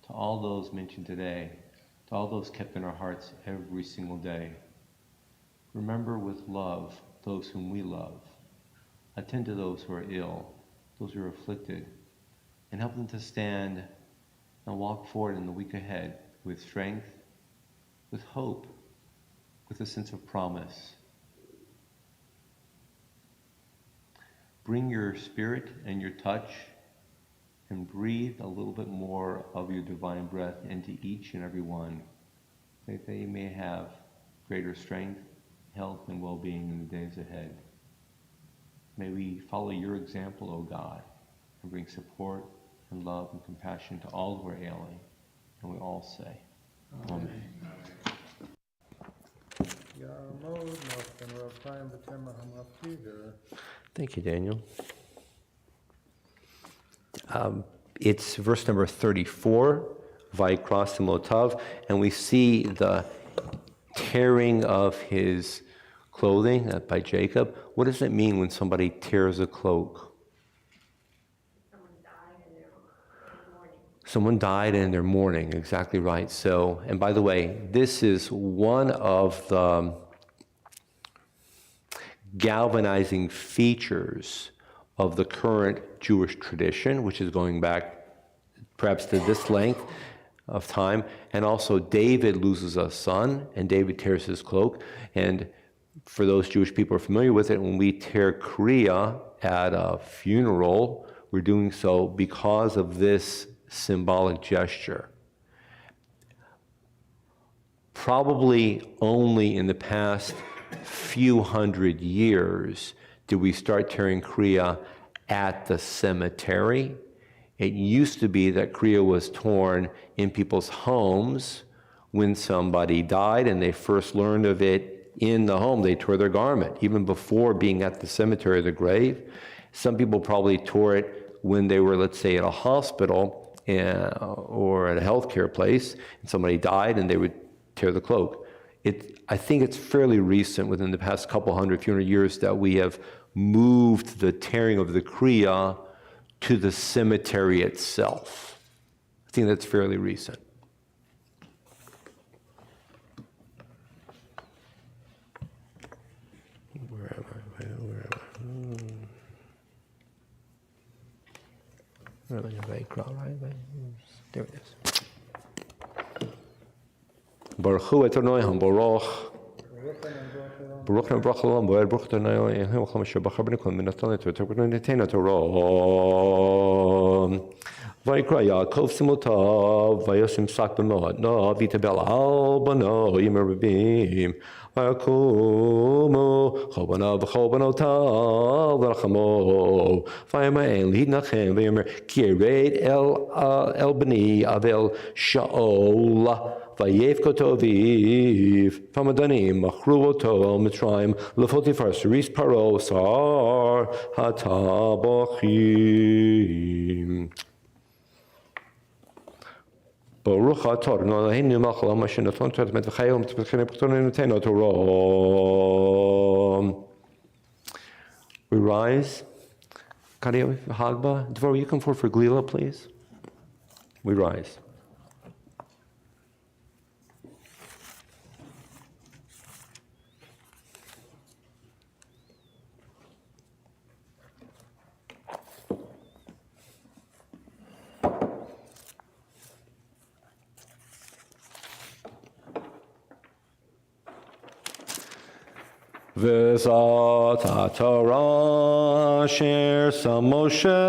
to all those mentioned today, to all those kept in our hearts every single day. Remember with love those whom we love. Attend to those who are ill, those who are afflicted, and help them to stand and walk forward in the week ahead with strength, with hope, with a sense of promise. Bring your spirit and your touch and breathe a little bit more of your divine breath into each and every one. that they may have greater strength, health, and well-being in the days ahead. May we follow your example, O God, and bring support and love and compassion to all who are ailing. And we all say, Amen. Thank you, Daniel. It's verse number 34, Vaikra Simotav, and we see the tearing of his clothing by Jacob. What does it mean when somebody tears a cloak? Someone died in their mourning, exactly right. So, and by the way, this is one of the galvanizing features of the current Jewish tradition, which is going back perhaps to this length of time. And also David loses a son, and David tears his cloak. And for those Jewish people who are familiar with it, when we tear kriya at a funeral, we're doing so because of this symbolic gesture. Probably only in the past few hundred years did we start tearing kriya at the cemetery. It used to be that kriya was torn in people's homes when somebody died, and they first learned of it in the home. They tore their garment, even before being at the cemetery or the grave. Some people probably tore it when they were, let's say, at a hospital or at a healthcare place, and somebody died, and they would tear the cloak. I think it's fairly recent, within the past couple few hundred years, that we have moved the tearing of the kriya to the cemetery itself. I think that's fairly recent. Where am I? There it is. Baruch hu et Adonai HaBaruch. Baruch ne'brach olam bo'ed, Baruch Adonai Elohim Chol Asher bachar b'nei min natan et Torah v'nitein Torah. Vayikra Yaakov Simotav, Vayosim Sak b'moad, no v'yitabel al bano yimer b'bim. Vayakumu chol banav v'chol banotav v'rachamo. Vayama'en lidnachem v'yimer kiret el b'ni avel Shaol. Vayevkot aviv, Famadanim, machru oto Mitzrayim, lefotifar seris paro sar hatabachim. Baruch atah Eloheinu melech haolam asher natan Torah met v'chayil mitpachim b'chtonim nitein Torah. We rise. Kadia Hagba, Dvorah, you come forward for Glila, please. We rise. V'zat ha'Torah asher sam Moshe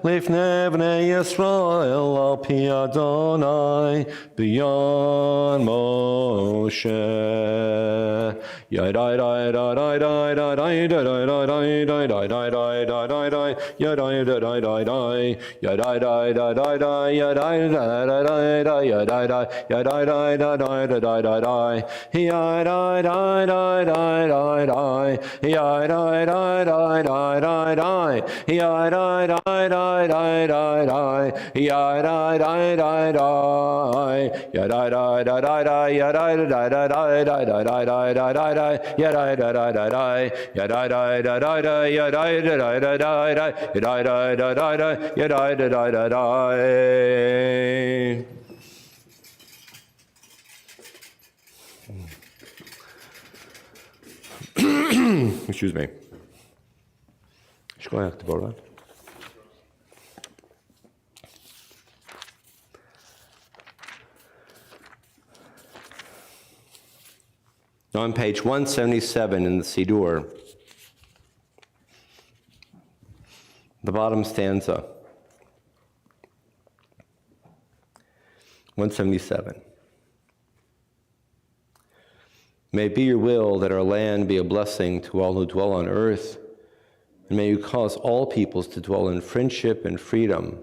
lifnei bnei Yisrael al pi Adonai b'yon Moshe. Yadai dai dai dai dai dai dai dai dai dai dai dai dai dai yadai dai dai dai dai yadai dai dai dai dai yadai dai dai dai yadai dai yadai dai dai dai dai dai dai yadai dai dai dai dai dai yadai dai dai dai dai dai yadai dai dai dai dai dai yadai dai dai dai yadai dai dai dai yadai dai dai dai dai dai dai dai yadai da da da da yadai da da da da yadai da da da da yadai da da da da yadai da da da da. Excuse me. Shkoyach Dvorah. On page 177 in the Siddur, the bottom stanza, 177. May it be your will that our land be a blessing to all who dwell on earth, and may you cause all peoples to dwell in friendship and freedom.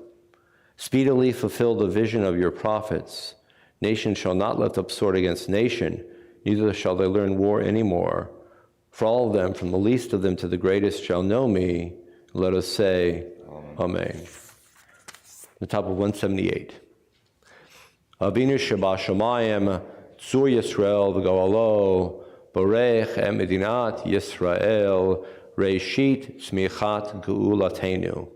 Speedily fulfill the vision of your prophets. Nation shall not lift up sword against nation, neither shall they learn war anymore. For all of them, from the least of them to the greatest, shall know me. Let us say, Amen. The top of 178. Avinu Shabashamayim, Tzur Yisrael v'goalo, Borech et Medinat Yisrael, Reishit Tzmichat Geulatenu.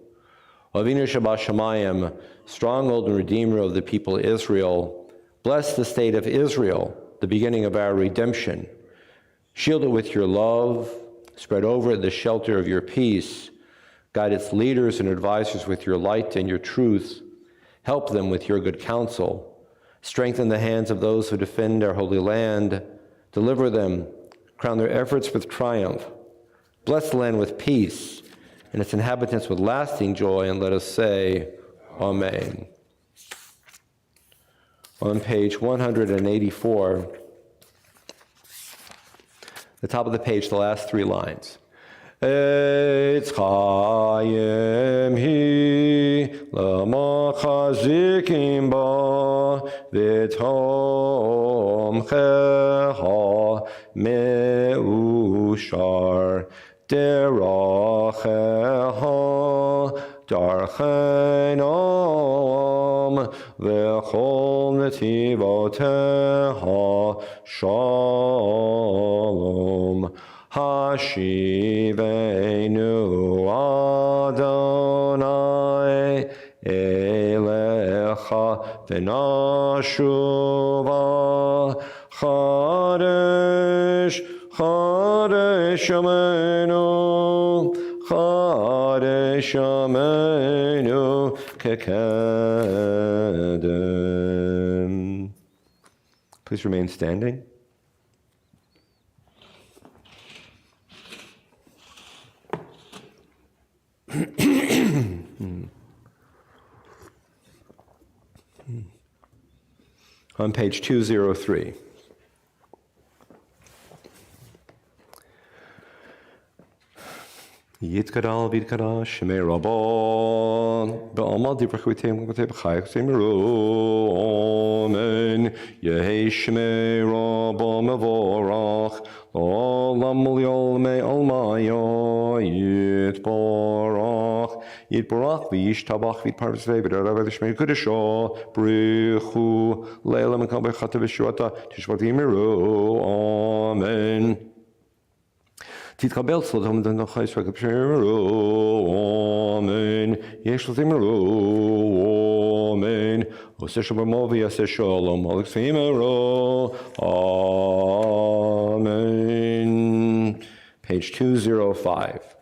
Avinu Shabashamayim, stronghold and redeemer of the people of Israel, bless the state of Israel, the beginning of our redemption. Shield it with your love, spread over it the shelter of your peace, guide its leaders and advisors with your light and your truth, help them with your good counsel, strengthen the hands of those who defend our holy land, deliver them, crown their efforts with triumph, bless the land with peace, and its inhabitants with lasting joy, and let us say, Amen. On page 184, the top of the page, the last three lines. Eitz chayim hi l'machazikim ba v'tomcheha me'ushar deracheha darchenam v'chol netivoteha shalom. Hashivenu Adonai Elecha v'nashuva Chadesh Chadesh Yameinu Chadesh Yameinu Kekedem. Please remain standing. On page 203. Yitkadal vidkada shemei rabban be'amal divrachvitim l'gatei b'chayach zemiru amen yehi shemei rabban mevorach olam l'yol mei almaya yitbarach v'yishtabach v'yitparvzvei v'darav l'shmei kudesho brichu leila mekal b'chata v'shuata tishvat yemiru amen. תתקבל צלחם דנך ישראל כפשרו, אמן. יש לזמרו, אמן. עושה שבמו ויעשה שלום, על כסיימרו, amen. Page 205.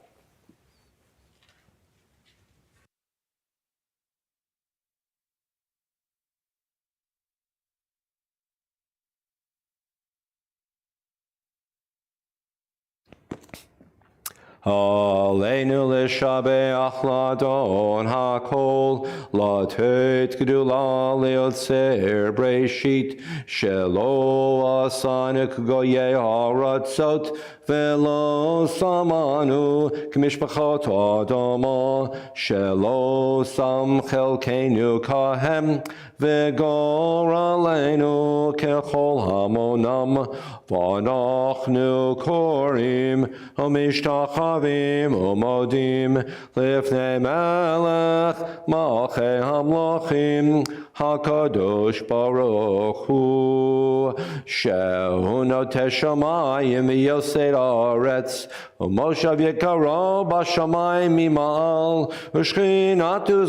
Aleinu l'shabeach l'adon hakol, l'tet gedula leotzer breshit, shelo asanu k'goyei haratzot, velo samanu k'mishpachot adama, shelo sam chelkeinu kahem, v'gor aleinu kechol hamonam, v'anachnu korim, המשתחווים ומודים לפני מלך מלכי המלכים הקדוש ברוך הוא שהוא נוטה שמיים ויוסד הארץ ומושב יקרו בשמיים ממעל ושכינתו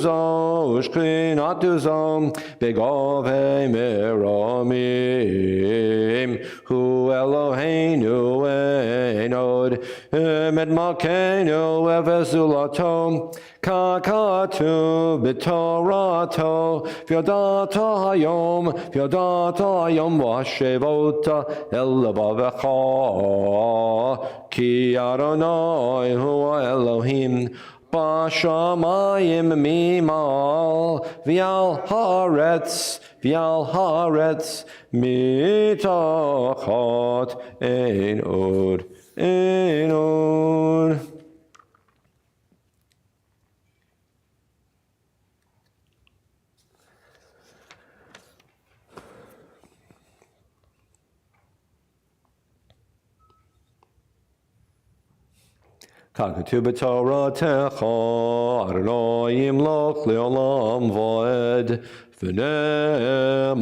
זו בגובה מרומים הוא אלוהינו אין עוד עמד מלכנו וזולתו ככתוב בתורתו וידעת היום והשבות אל לבבך כי אדוני הוא האלוהים Bashamayim mimal v'al haaretz mitachot ein od. Kakatu b'Torah techa, Adonai yimloch le'olam v'ed, v'nemar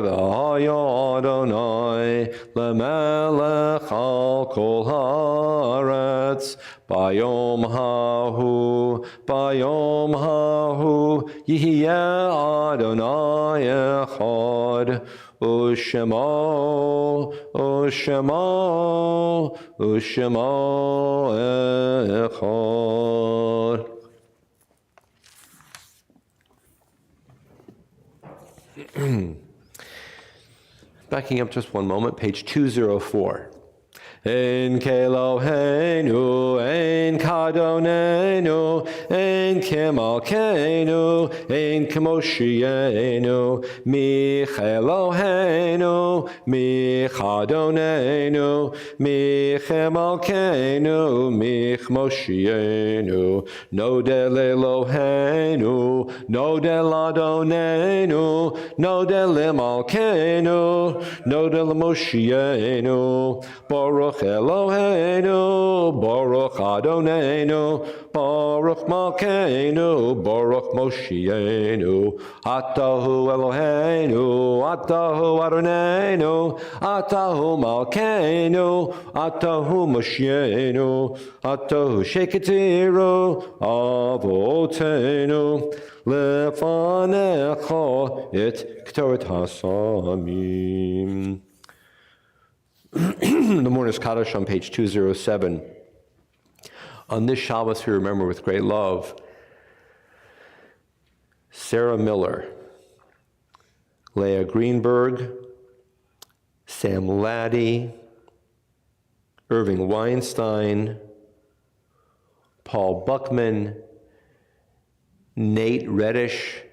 v'haya Adonai, le'melech al kol haaretz, bayom hahu, yihyeh Adonai echad, Ushemo echad. Backing up just one moment, page 204. Ein Keloheinu, ein Kadonenu, ein Kemalkeinu, ein Kemoshienu, Micheloheinu, Michadonenu, Michemalkeinu, Michmoshienu, Nodel Eloheinu, Nodel Adonenu, Nodel Emalkeinu, Nodel Moshienu, Baruch Eloheinu, Baruch Adonenu, Baruch Malkeinu, Baruch Moshienu, Atahu Eloheinu, Atahu Adonenu, Atahu Malkeinu, Atahu Moshienu, Atahu Sheketiru, Avotenu, Lefanecha et Ktoret Hasamim. The Mourner's Kaddish on page 207. On this Shabbos, we remember with great love Sarah Miller, Leah Greenberg, Sam Laddie, Irving Weinstein, Paul Buckman, Nate Reddish,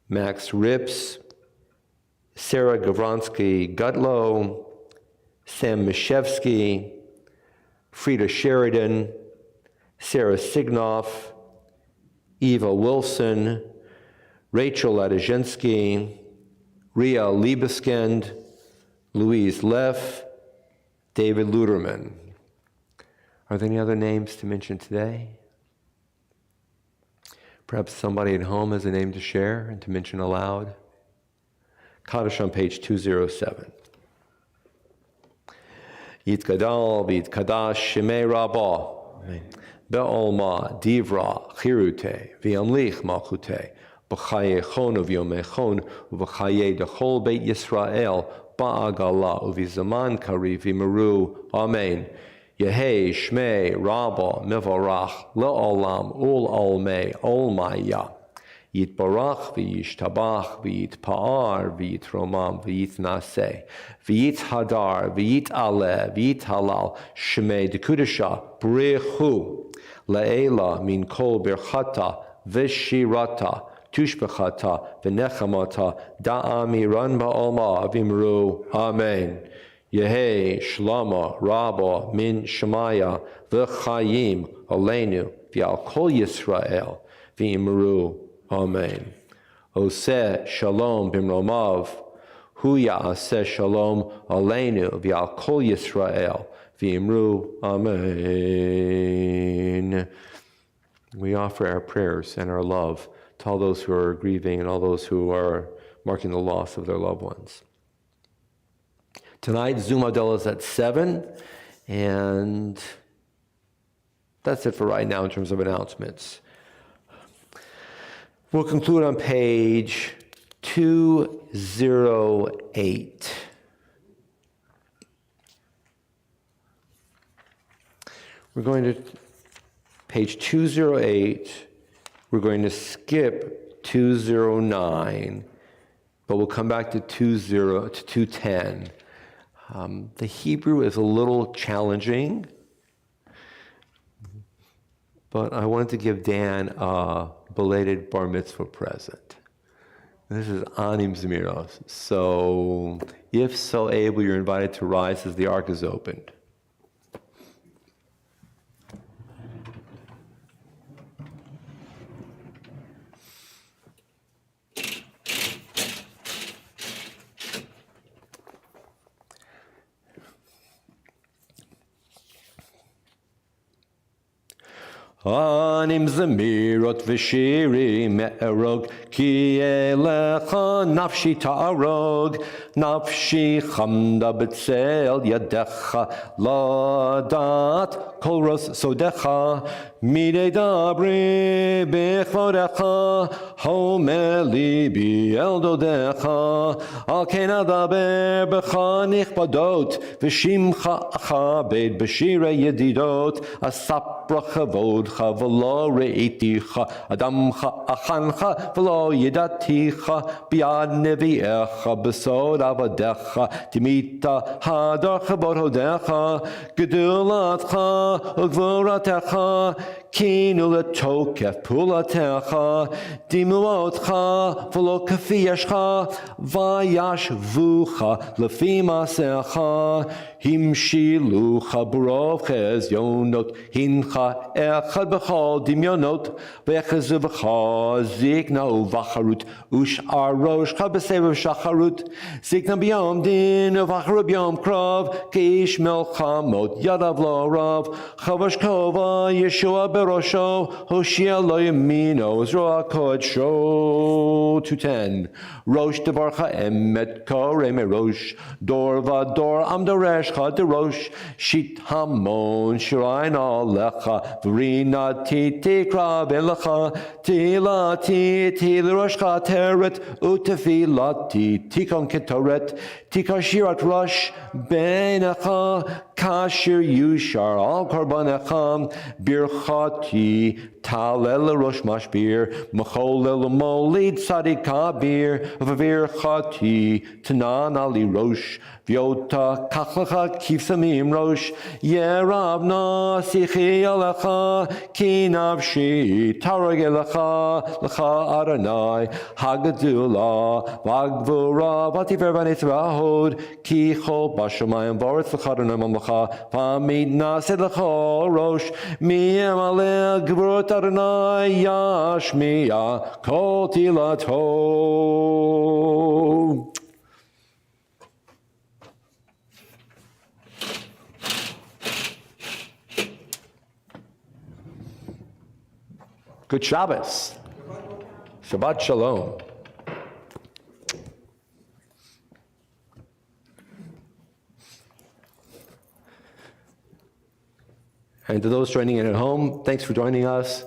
Max Rips, Sarah Gavronsky-Gutlow, Sam Mishevsky, Frida Sheridan, Sarah Signoff, Eva Wilson, Rachel Ladezhinsky, Ria Liebeskind, Louise Leff, David Luderman. Are there any other names to mention today? Perhaps somebody at home has a name to share and to mention aloud. Kaddish on page 207. Yitgadal v'yitkadash shemei Rabbah, be'olma divra chirute v'yamlich malchute b'chayechon uv'yomechon uv'chaye dechol beit Yisrael ba'agala uv'zaman kari v'meru. Amen. Yehei shmei Rabbah mevarach le'olam ul olmei olmaya. Yitbarach v'yishtabach v'yitpa'ar v'yitromam v'yitnaseh v'yithadar v'yitaleh v'yithalal shmei dekudesha brechu le'ela min kol birchata v'shirata tushbechata v'nechamata da'ami ran ba'olma v'imru. Amen. Yehei shlama rabba min shemaya v'chayim aleinu v'al kol Yisrael v'imru. Amen. Oseh shalom bimromav, hu ya'aseh shalom aleinu v'al kol Yisrael v'imru. Amen. We offer our prayers and our love to all those who are grieving and all those who are marking the loss of their loved ones. Tonight, Zoom Adela is at 7, and that's it for right now in terms of announcements. We'll conclude on page 208. We're going to page 208. We're going to skip 209, but we'll come back to 210. The Hebrew is a little challenging, but I wanted to give Dan a belated bar mitzvah present. This is Anim Zemiros. So, if so able, you're invited to rise as the ark is opened. Anim zemirot v'shiri me'erog ki elecha nafshi ta'arog nafshi chamda b'tzel yadecha ladat kol ros sodecha midei dabri b'chvodecha homer libi el dodecha al ken adaber b'cha nichbadot v'shimcha achabed b'shirei yedidot asapra chavod v'lo re'iticha adamcha achancha v'lo yidaticha biad nevi'echa b'sod avadecha timita hadarcha b'hodecha gedulatcha ugvoratecha kinu letokef pulatecha dimuotcha v'lo kafiyashcha vayashvucha lefima secha himshilucha b'rov chezyonot hincha echad b'chol dimyonot v'echezu v'cha zikna uvacharut ush aroshcha b'sevev shacharut zikna b'yom din uvacharut b'yom krov keish melchamot yadav lo rav chavash kova Yeshua berosho Hoshia lo yamino Zroa kodsho 2:10 Rosh devarcha emet kore merosh dor vador amdoresh chad derosh shit hamon shirain alecha v'rina titikra belecha tilati tilroshcha teret utefilati tikon ketoret tikashirat rosh benecha kasher yushar al korbanecha birchati talel rosh mashbir mecholel molid sadikabir v'virchati tanan ali rosh Vyota kachlacha kifsamim rosh yerav nasichi alecha ki nafshi tarag elecha lecha Adonai hagadula vagvura vatifer vanitzvahod ki chol bashamayim varetz lecha Adonai mamlecha pamid nasid lecha rosh miyem aleh gvurot Adonai yashmiya kol tilato. Good Shabbos. Shabbat Shalom. And to those joining in at home, thanks for joining us.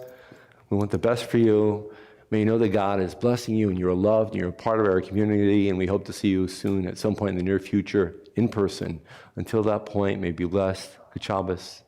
We want the best for you. May you know that God is blessing you and you're loved and you're a part of our community, and we hope to see you soon at some point in the near future in person. Until that point, may you be blessed. Good Shabbos.